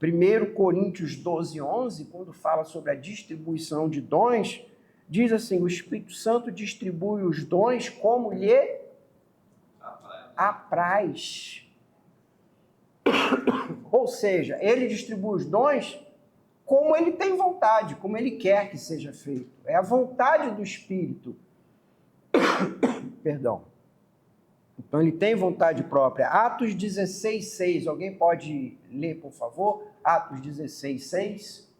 Speaker 1: 1 Coríntios 12:11, quando fala sobre a distribuição de dons, diz assim, o Espírito Santo distribui os dons como lhe apraz. Ou seja, ele distribui os dons como ele tem vontade, como ele quer que seja feito. É a vontade do Espírito. Perdão. Então ele tem vontade própria. Atos 16:6. Alguém pode ler, por favor? Atos 16:6.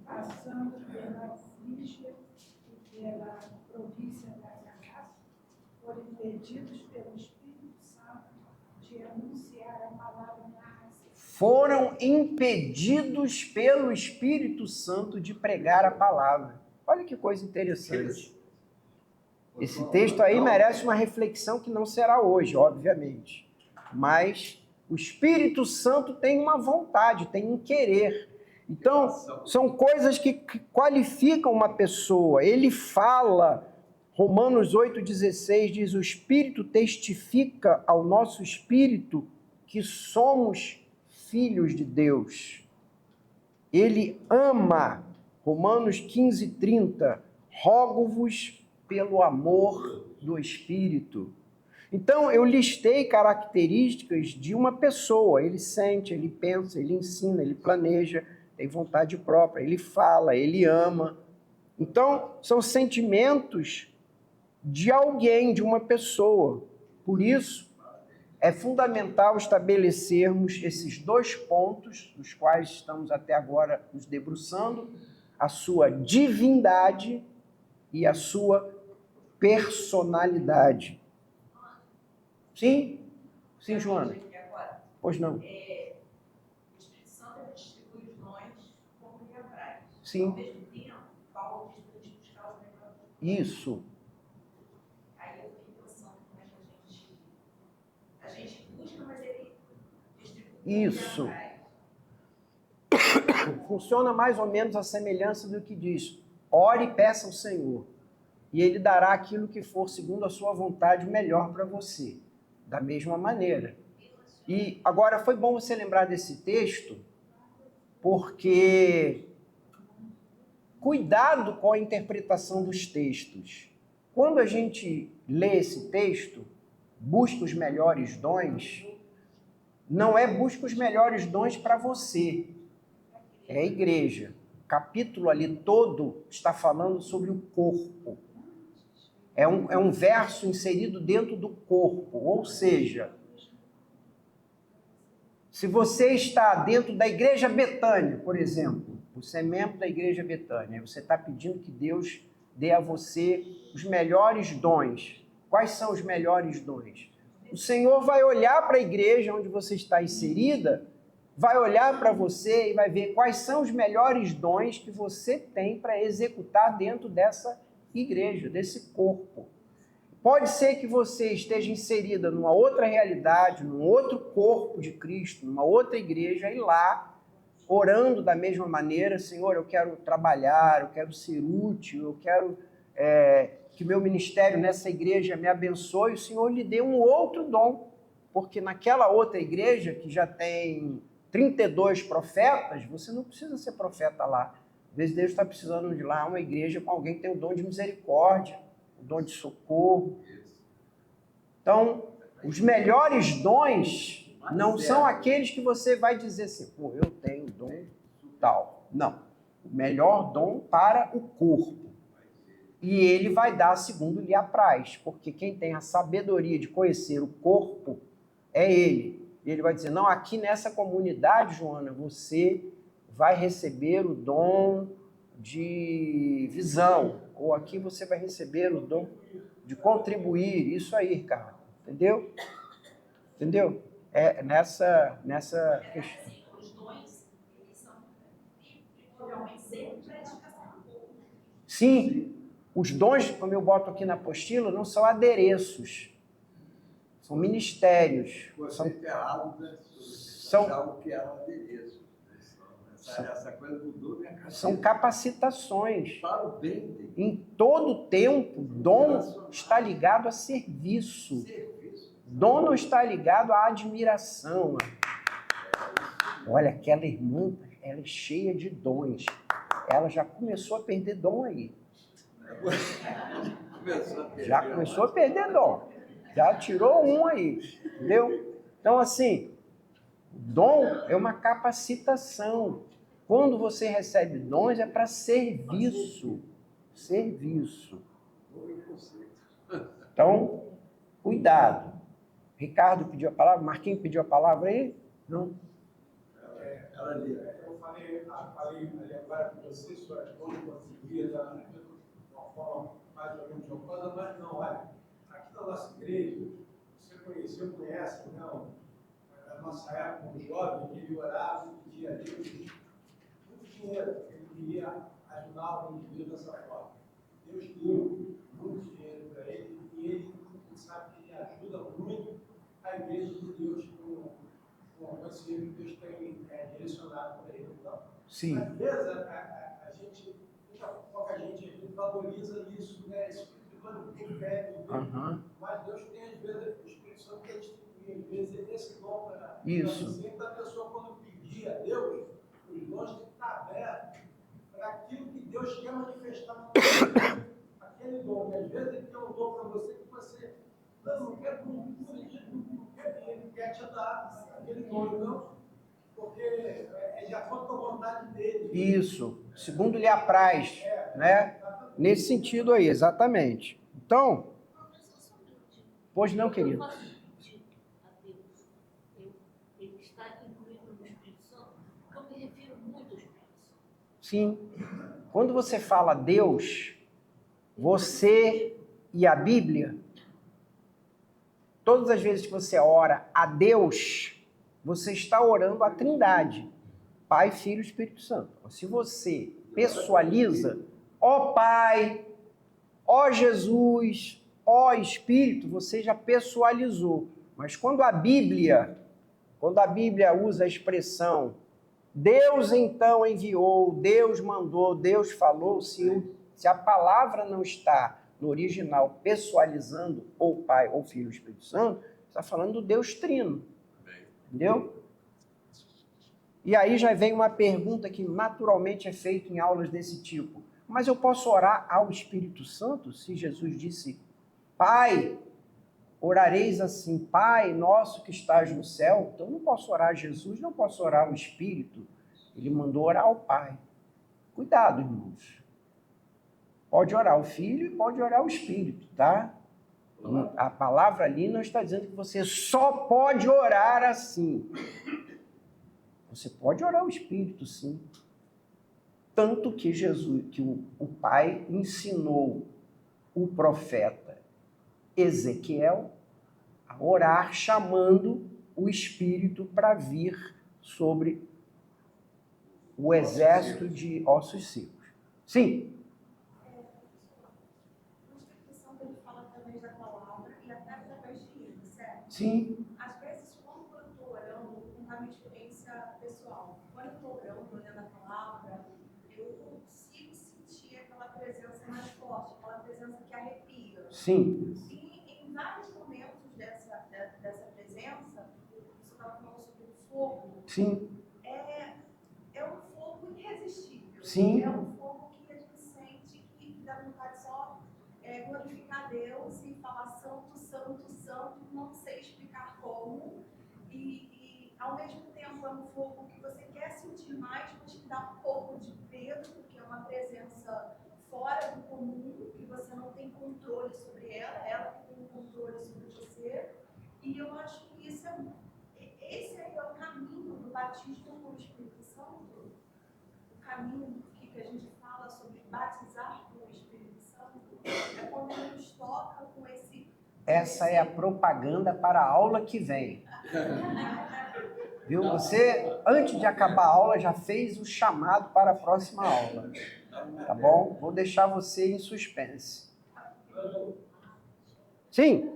Speaker 7: Passando pela Frígia e pela província da Galácia, foram impedidos pelo Espírito Santo de anunciar a palavra na Ásia.
Speaker 1: Foram impedidos pelo Espírito Santo de pregar a palavra. Olha que coisa interessante. Esse texto aí merece uma reflexão que não será hoje, obviamente. Mas o Espírito Santo tem uma vontade, tem um querer. Então, são coisas que qualificam uma pessoa. Ele fala, Romanos 8,16 diz, o Espírito testifica ao nosso espírito que somos filhos de Deus. Ele ama, Romanos 15:30, rogo-vos pelo amor do Espírito. Então, eu listei características de uma pessoa. Ele sente, ele pensa, ele ensina, ele planeja, tem vontade própria, ele fala, ele ama. Então, são sentimentos de alguém, de uma pessoa. Por isso, é fundamental estabelecermos esses dois pontos, dos quais estamos até agora nos debruçando, a sua divindade e a sua personalidade. Sim? Sim, Joana? Pois não.
Speaker 4: O Espírito Santo distribui os dons como lhe apraz.
Speaker 1: Sim.
Speaker 4: Ao mesmo tempo, Paulo diz para a gente buscar os melhores.
Speaker 1: Isso.
Speaker 4: Aí eu fiquei pensando como é que a gente busca, mas ele distribui.
Speaker 1: Isso. Funciona mais ou menos a semelhança do que diz: ore e peça ao Senhor, e Ele dará aquilo que for segundo a sua vontade melhor para você. Da mesma maneira. E agora foi bom você lembrar desse texto, porque cuidado com a interpretação dos textos. Quando a gente lê esse texto, busca os melhores dons, não é busca os melhores dons para você, é a igreja. O capítulo ali todo está falando sobre o corpo. É um verso inserido dentro do corpo, ou seja, se você está dentro da igreja Betânia, por exemplo, você é membro da igreja Betânia, você está pedindo que Deus dê a você os melhores dons. Quais são os melhores dons? o Senhor vai olhar para a igreja onde você está inserida, vai olhar para você e vai ver quais são os melhores dons que você tem para executar dentro dessa igreja, desse corpo. Pode ser que você esteja inserida numa outra realidade, num outro corpo de Cristo, numa outra igreja, e lá, orando da mesma maneira, Senhor, eu quero trabalhar, eu quero ser útil, eu quero que meu ministério nessa igreja me abençoe, o Senhor lhe dê um outro dom, porque naquela outra igreja, que já tem 32 profetas, você não precisa ser profeta lá. Às vezes Deus está precisando de lá uma igreja com alguém que tem o dom de misericórdia, o dom de socorro. Então, os melhores dons não são aqueles que você vai dizer assim, pô, eu tenho dom tal. Não. O melhor dom para o corpo. E ele vai dar segundo lhe apraz, porque quem tem a sabedoria de conhecer o corpo é ele. E ele vai dizer, não, aqui nessa comunidade, Joana, você vai receber o dom de visão, ou aqui você vai receber o dom de contribuir. Isso aí, Ricardo. Entendeu? Entendeu? É nessa questão.
Speaker 4: Assim, os dons, eles são primordialmente sempre para edificação do povo.
Speaker 1: Sim, os dons, como eu boto aqui na apostila, não são adereços. São ministérios.
Speaker 3: Você está errado, né?
Speaker 1: São
Speaker 3: o que é um adereço. Essa coisa mudou minha cabeça.
Speaker 1: São capacitações.
Speaker 3: Para o bem dele.
Speaker 1: Em todo tempo, dom está ligado a serviço. Dom não está ligado à admiração. Olha, aquela irmã, ela é cheia de dons. Ela já começou a perder dom aí. Já começou a perder dom. Já tirou um aí. Entendeu? Então, assim, dom é uma capacitação. Quando você recebe dons, é para serviço. Serviço. Então, cuidado. Ricardo pediu a palavra, Marquinhos pediu a palavra aí? Não?
Speaker 10: Eu falei ali agora com você, senhor, quando contribuía de uma forma mais ou menos jocosa, mas não, olha, aqui na nossa igreja, você conhece, não, na nossa época, um jovem, ele orava e pedia a Deus muito dinheiro, ele queria ajudar o indivíduo dessa forma. Deus deu muito dinheiro para ele e ele sabe que ele ajuda muito a igreja de Deus com o conselho que Deus tem direcionado para ele. Então,
Speaker 1: sim.
Speaker 10: Às vezes a gente, pouca gente valoriza isso, né? Esse tipo de coisa muito pede, mas Deus tem, às vezes, o Espírito Santo quer distribuir, às vezes, esse dom para você. Então, a pessoa, quando pedir a Deus, os dons têm que estar abertos para aquilo que Deus quer manifestar na sua vida. Aquele dom, que às vezes ele tem um dom para você que você não quer cultura, ele quer te dar aquele dom, não, porque é de acordo com a vontade dele.
Speaker 1: Isso, segundo lhe apraz, né? Nesse sentido aí, exatamente. Então, pois não, querido.
Speaker 11: Ele está incluído no Espírito Santo, porque eu me refiro muito ao Espírito Santo.
Speaker 1: Sim. Quando você fala Deus, você e a Bíblia, todas as vezes que você ora a Deus, você está orando a Trindade, Pai, Filho e Espírito Santo. Se você pessoaliza, ó Pai, ó Jesus, ó Espírito, você já pessoalizou. Mas quando a Bíblia usa a expressão Deus então enviou, Deus mandou, Deus falou, se a palavra não está no original pessoalizando ou Pai, ou Filho, ou Espírito Santo, está falando do Deus Trino. Entendeu? E aí já vem uma pergunta que naturalmente é feita em aulas desse tipo. Mas eu posso orar ao Espírito Santo? Se Jesus disse, Pai, orareis assim, Pai nosso que estás no céu. Então eu não posso orar a Jesus, não posso orar ao Espírito. Ele mandou orar ao Pai. Cuidado, irmãos. Pode orar o Filho e pode orar o Espírito, tá? A palavra ali não está dizendo que você só pode orar assim. Você pode orar o Espírito, sim. Tanto que o Pai ensinou o profeta Ezequiel a a orar, chamando o Espírito para vir sobre o exército de ossos secos. Sim?
Speaker 12: O Espírito Santo ele fala através da palavra e até através de ele, certo?
Speaker 1: Sim.
Speaker 12: Às vezes, quando eu estou orando, com a minha experiência pessoal, quando eu estou orando, olhando a palavra, eu consigo sentir aquela presença mais forte, aquela presença que arrepia.
Speaker 1: Sim.
Speaker 12: E em vários momentos dessa presença, você estava falando sobre o fogo.
Speaker 1: Sim.
Speaker 12: É um fogo irresistível.
Speaker 1: Sim.
Speaker 12: É um fogo que a gente sente que dá vontade só glorificar Deus e falar santo, santo, santo, não sei explicar como. E ao mesmo tempo é um fogo que você quer sentir mais, mas que dá um pouco de medo, porque é uma presença fora do comum, que você não tem controle sobre ela que tem controle sobre você. E eu acho que esse é o caminho do batismo com o Espírito Santo. O caminho que a gente fala sobre batizar com o Espírito Santo é quando ele nos toca com esse...
Speaker 1: Essa é a propaganda para a aula que vem. Viu? Você, antes de acabar a aula, já fez o chamado para a próxima aula. Tá bom? Vou deixar você em suspense. Sim?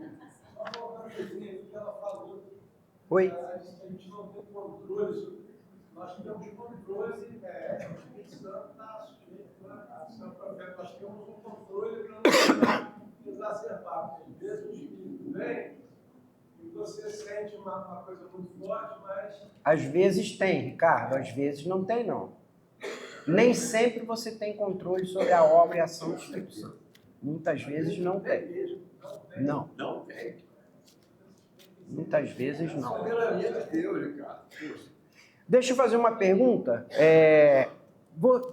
Speaker 1: Oi?
Speaker 10: A gente não tem controle sobre isso. Nós temos controle, o Espírito Santo está sujeito a ser profeta. Nós temos um controle para não exacerbar. Porque às vezes o Espírito vem e você sente uma coisa muito forte, mas...
Speaker 1: Às vezes tem, Ricardo, às vezes não tem, não. Nem sempre você tem controle sobre a obra e a ação do Espírito Santo. Muitas vezes não tem. Não.
Speaker 3: Não tem.
Speaker 1: Muitas vezes não.
Speaker 3: Soberania de Deus, Ricardo.
Speaker 1: Deixa eu fazer uma pergunta.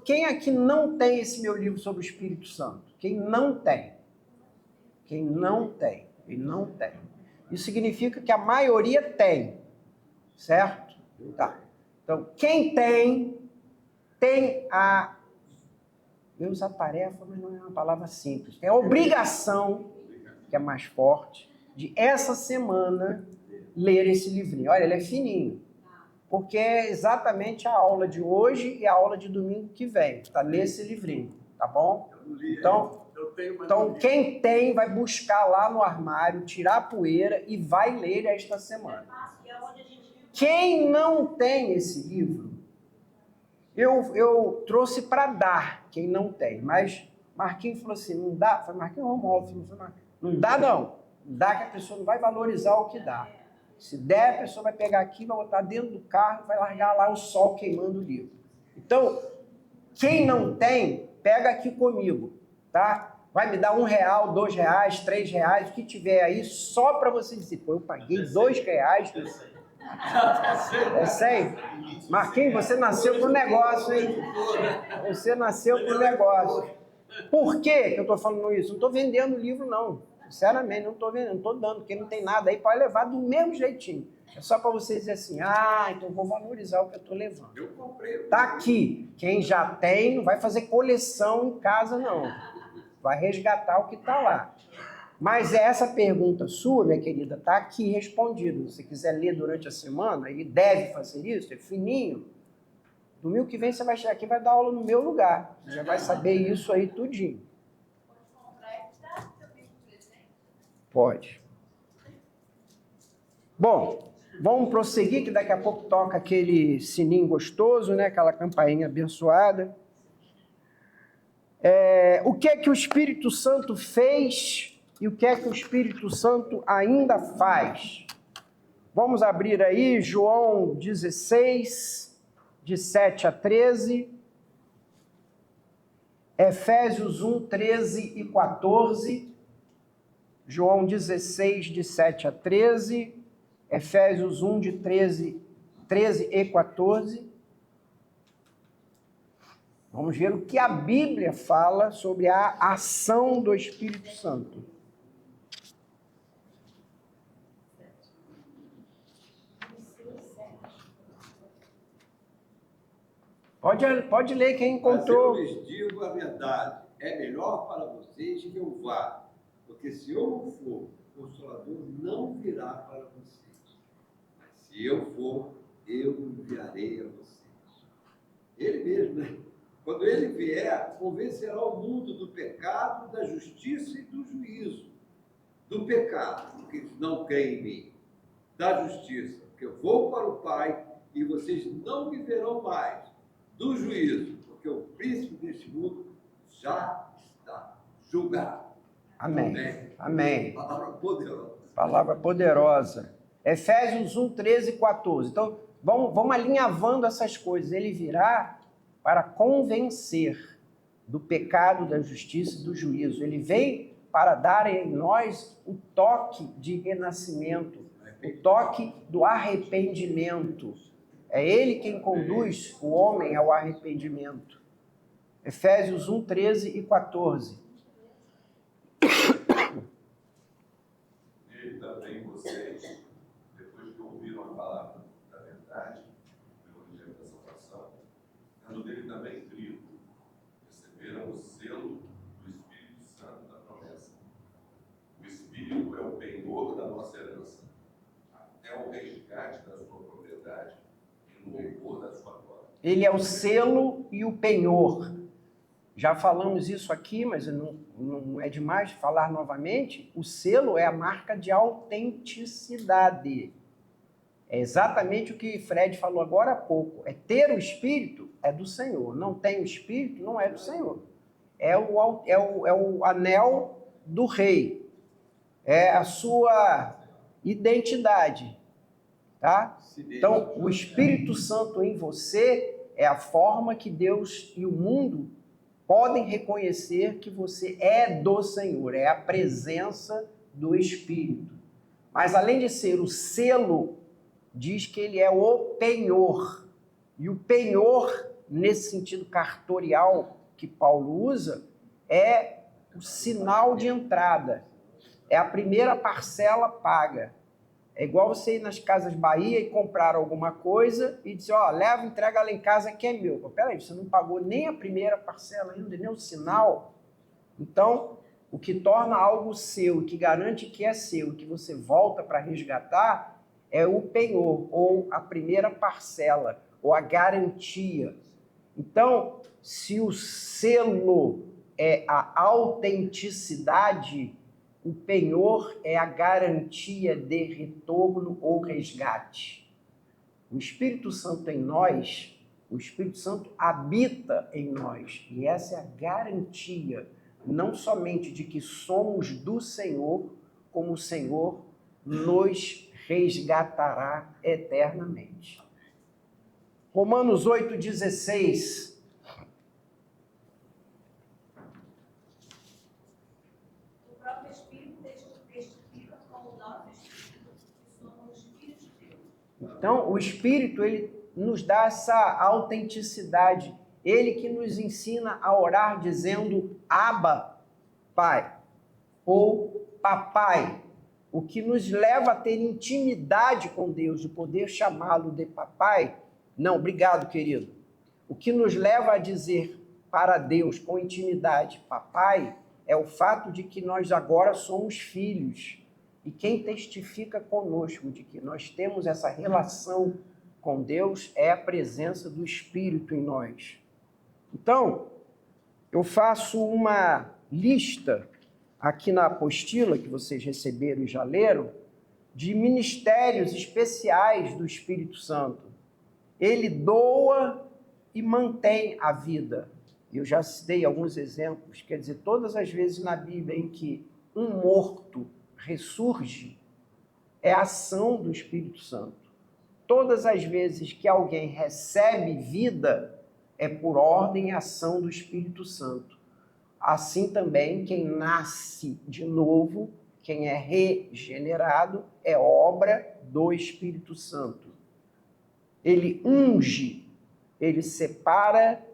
Speaker 1: Quem aqui não tem esse meu livro sobre o Espírito Santo? Quem não tem? Quem não tem? Quem não tem. Isso significa que a maioria tem. Certo? Tá. Então, quem tem a... Eu uso a tarefa, mas não é uma palavra simples. Tem a obrigação, que é mais forte, de essa semana ler esse livrinho. Olha, ele é fininho. Porque é exatamente a aula de hoje e a aula de domingo que vem. Tá? Ler esse livrinho, tá bom? Então, quem tem, vai buscar lá no armário, tirar a poeira e vai ler esta semana. Quem não tem esse livro, eu trouxe para dar, quem não tem. Mas Marquinhos falou assim, não dá? Foi Marquinhos Romualdo, não dá não. Não dá que a pessoa não vai valorizar o que dá. Se der, a pessoa vai pegar aqui, vai botar dentro do carro e vai largar lá o sol queimando o livro. Então, quem não tem, pega aqui comigo, tá? Vai me dar R$1, R$2, R$3, o que tiver aí, só para você dizer, pô, eu paguei R$2. É sério? Marquinhos, você nasceu pro negócio, hein? Você nasceu pro negócio. Por que eu estou falando isso? Não estou vendendo o livro, não. Sinceramente, não estou vendendo, não estou dando, porque não tem nada aí, pode levar do mesmo jeitinho. É só para você dizer assim, então vou valorizar o que eu estou levando.
Speaker 3: Eu comprei.
Speaker 1: Tá aqui. Quem já tem, não vai fazer coleção em casa, não. Vai resgatar o que está lá. Mas essa pergunta sua, minha querida, está aqui respondida. Se você quiser ler durante a semana, ele deve fazer isso, é fininho. Domingo que vem você vai chegar aqui e vai dar aula no meu lugar. Você já vai saber isso aí tudinho. Pode. Bom, vamos prosseguir, que daqui a pouco toca aquele sininho gostoso, né? Aquela campainha abençoada. O que é que o Espírito Santo fez e o que é que o Espírito Santo ainda faz? Vamos abrir aí João 16, de 7 a 13. Efésios 1, 13 e 14. João 16, de 7 a 13, Efésios 1, de 13 e 14. Vamos ver o que a Bíblia fala sobre a ação do Espírito Santo. Pode ler quem encontrou.
Speaker 3: Mas eu lhes digo a verdade, é melhor para vocês que eu vá, porque se eu não for, Consolador não virá para vocês. Mas se eu for, eu enviarei a vocês. Ele mesmo, né? Quando ele vier, convencerá o mundo do pecado, da justiça e do juízo. Do pecado, porque eles não creem em mim. Da justiça, porque eu vou para o Pai e vocês não me verão mais. Do juízo, porque o príncipe deste mundo já está julgado.
Speaker 1: Amém.
Speaker 3: Amém.
Speaker 1: Amém.
Speaker 3: Palavra poderosa.
Speaker 1: Palavra poderosa. Efésios 1, 13 e 14. Então, vamos alinhavando essas coisas. Ele virá para convencer do pecado, da justiça e do juízo. Ele vem para dar em nós o toque de renascimento, o toque do arrependimento. É ele quem conduz o homem ao arrependimento. Efésios 1, 13 e 14.
Speaker 6: Nele também vocês, depois que ouviram a palavra da verdade, pelo evangelho da salvação, tendo dele também crido, receberam o selo do Espírito Santo da promessa. O Espírito é o penhor da nossa herança, até o resgate da sua propriedade e no louvor da sua glória.
Speaker 1: Ele é o selo e o penhor. Já falamos isso aqui, mas não é demais falar novamente. O selo é a marca de autenticidade. É exatamente o que Fred falou agora há pouco. É ter o Espírito, é do Senhor. Não tem o Espírito, não é do Senhor. É o anel do rei. É a sua identidade. Tá? Então, o Espírito Santo em você é a forma que Deus e o mundo podem reconhecer que você é do Senhor, é a presença do Espírito. Mas além de ser o selo, diz que ele é o penhor. E o penhor, nesse sentido cartorial que Paulo usa, é o sinal de entrada. É a primeira parcela paga. É igual você ir nas Casas Bahia e comprar alguma coisa e dizer, leva, entrega lá em casa que é meu. Peraí, você não pagou nem a primeira parcela ainda, nem o sinal. Então, o que torna algo seu, que garante que é seu, que você volta para resgatar, é o penhor, ou a primeira parcela, ou a garantia. Então, se o selo é a autenticidade, o penhor é a garantia de retorno ou resgate. O Espírito Santo em nós, o Espírito Santo habita em nós. E essa é a garantia, não somente de que somos do Senhor, como o Senhor nos resgatará eternamente. Romanos 8,16. Então, o Espírito, ele nos dá essa autenticidade. Ele que nos ensina a orar dizendo Abba, Pai, ou Papai, o que nos leva a ter intimidade com Deus, de poder chamá-lo de Papai. Não, obrigado, querido. O que nos leva a dizer para Deus com intimidade, Papai, é o fato de que nós agora somos filhos. E quem testifica conosco de que nós temos essa relação com Deus é a presença do Espírito em nós. Então, eu faço uma lista aqui na apostila que vocês receberam e já leram, de ministérios especiais do Espírito Santo. Ele doa e mantém a vida. Eu já citei alguns exemplos, quer dizer, todas as vezes na Bíblia em que um morto ressurge, é a ação do Espírito Santo. Todas as vezes que alguém recebe vida, é por ordem e ação do Espírito Santo. Assim também, quem nasce de novo, quem é regenerado, é obra do Espírito Santo. Ele unge, ele separa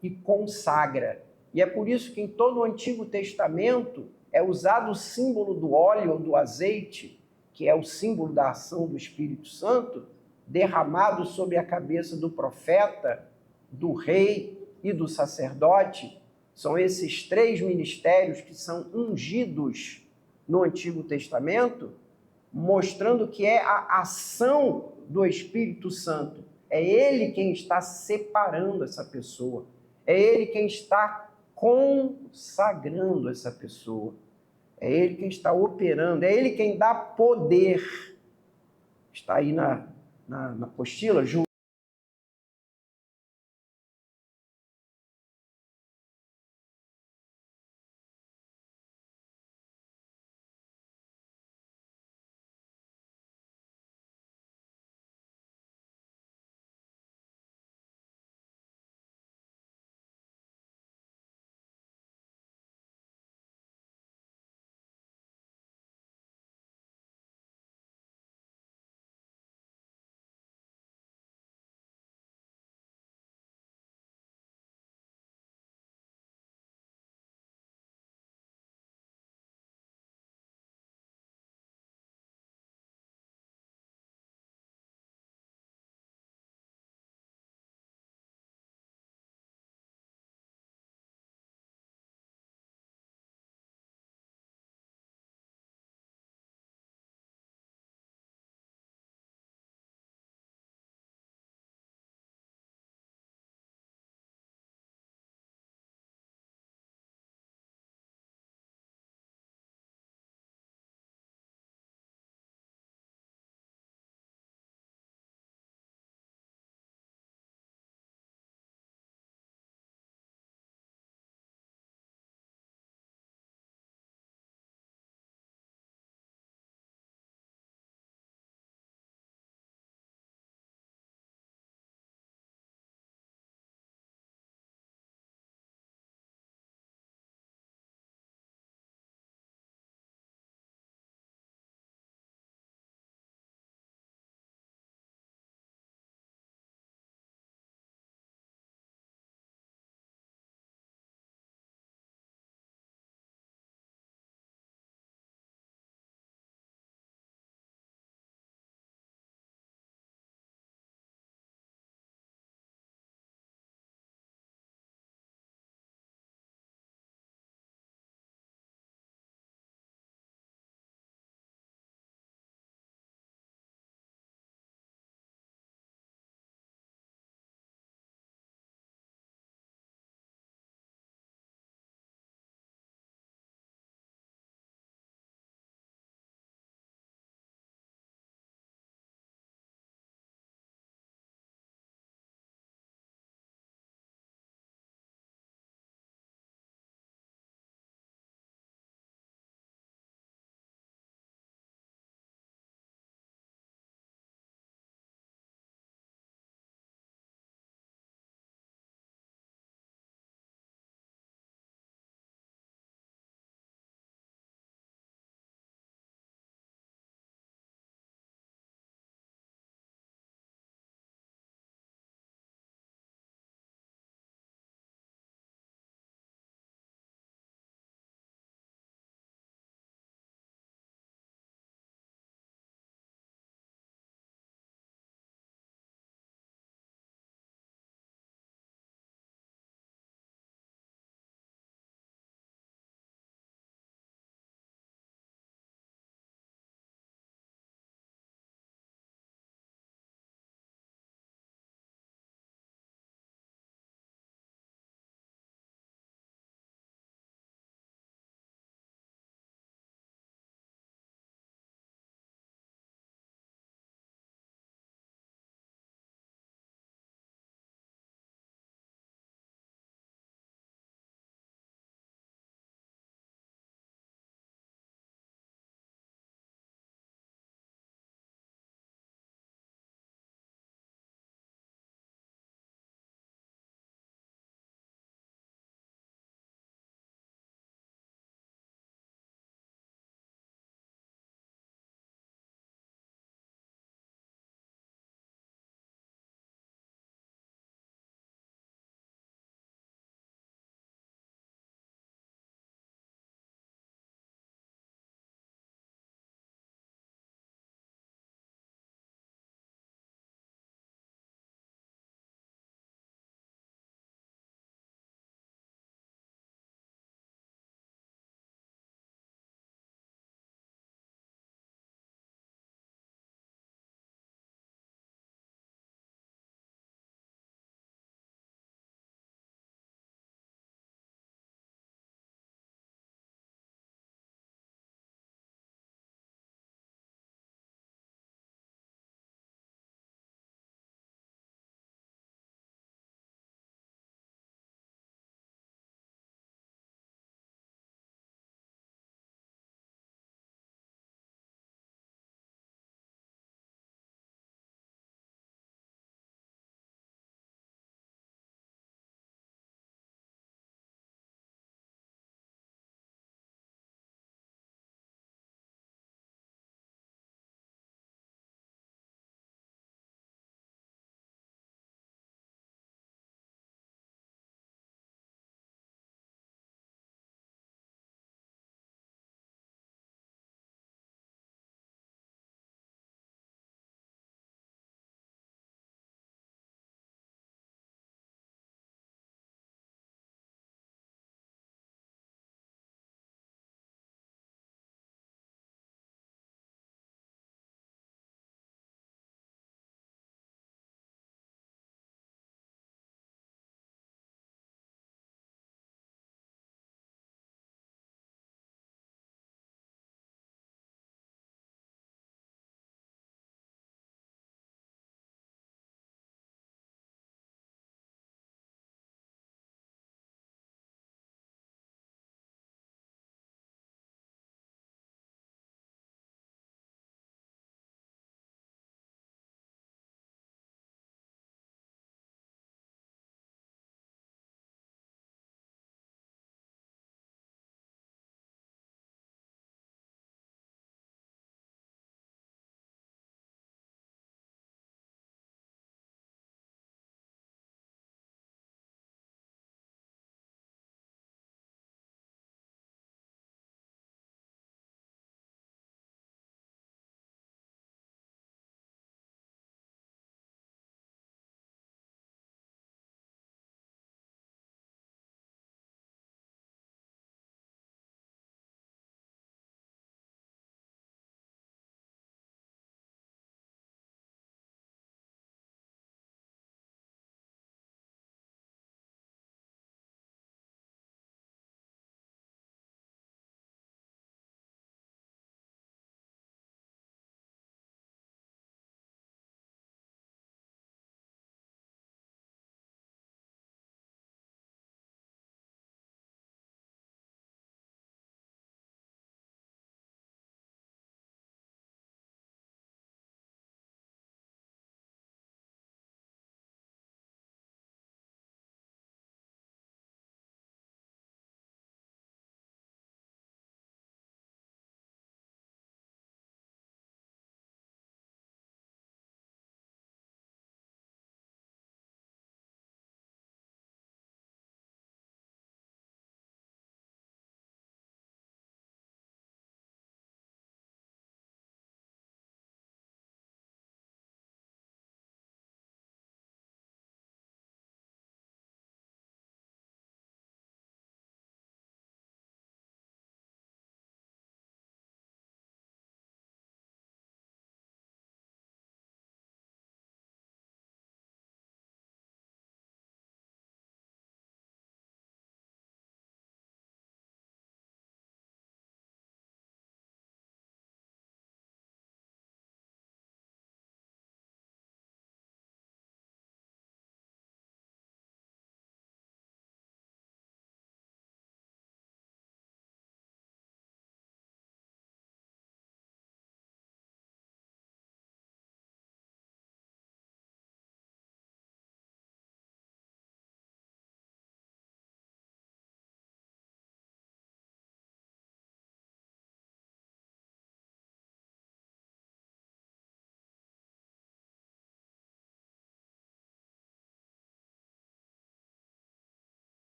Speaker 1: e consagra. E é por isso que em todo o Antigo Testamento é usado o símbolo do óleo ou do azeite, que é o símbolo da ação do Espírito Santo, derramado sobre a cabeça do profeta, do rei e do sacerdote. São esses três ministérios que são ungidos no Antigo Testamento, mostrando que é a ação do Espírito Santo. É Ele quem está separando essa pessoa. É Ele quem está consagrando essa pessoa. É Ele quem está operando. É Ele quem dá poder. Está aí na apostila,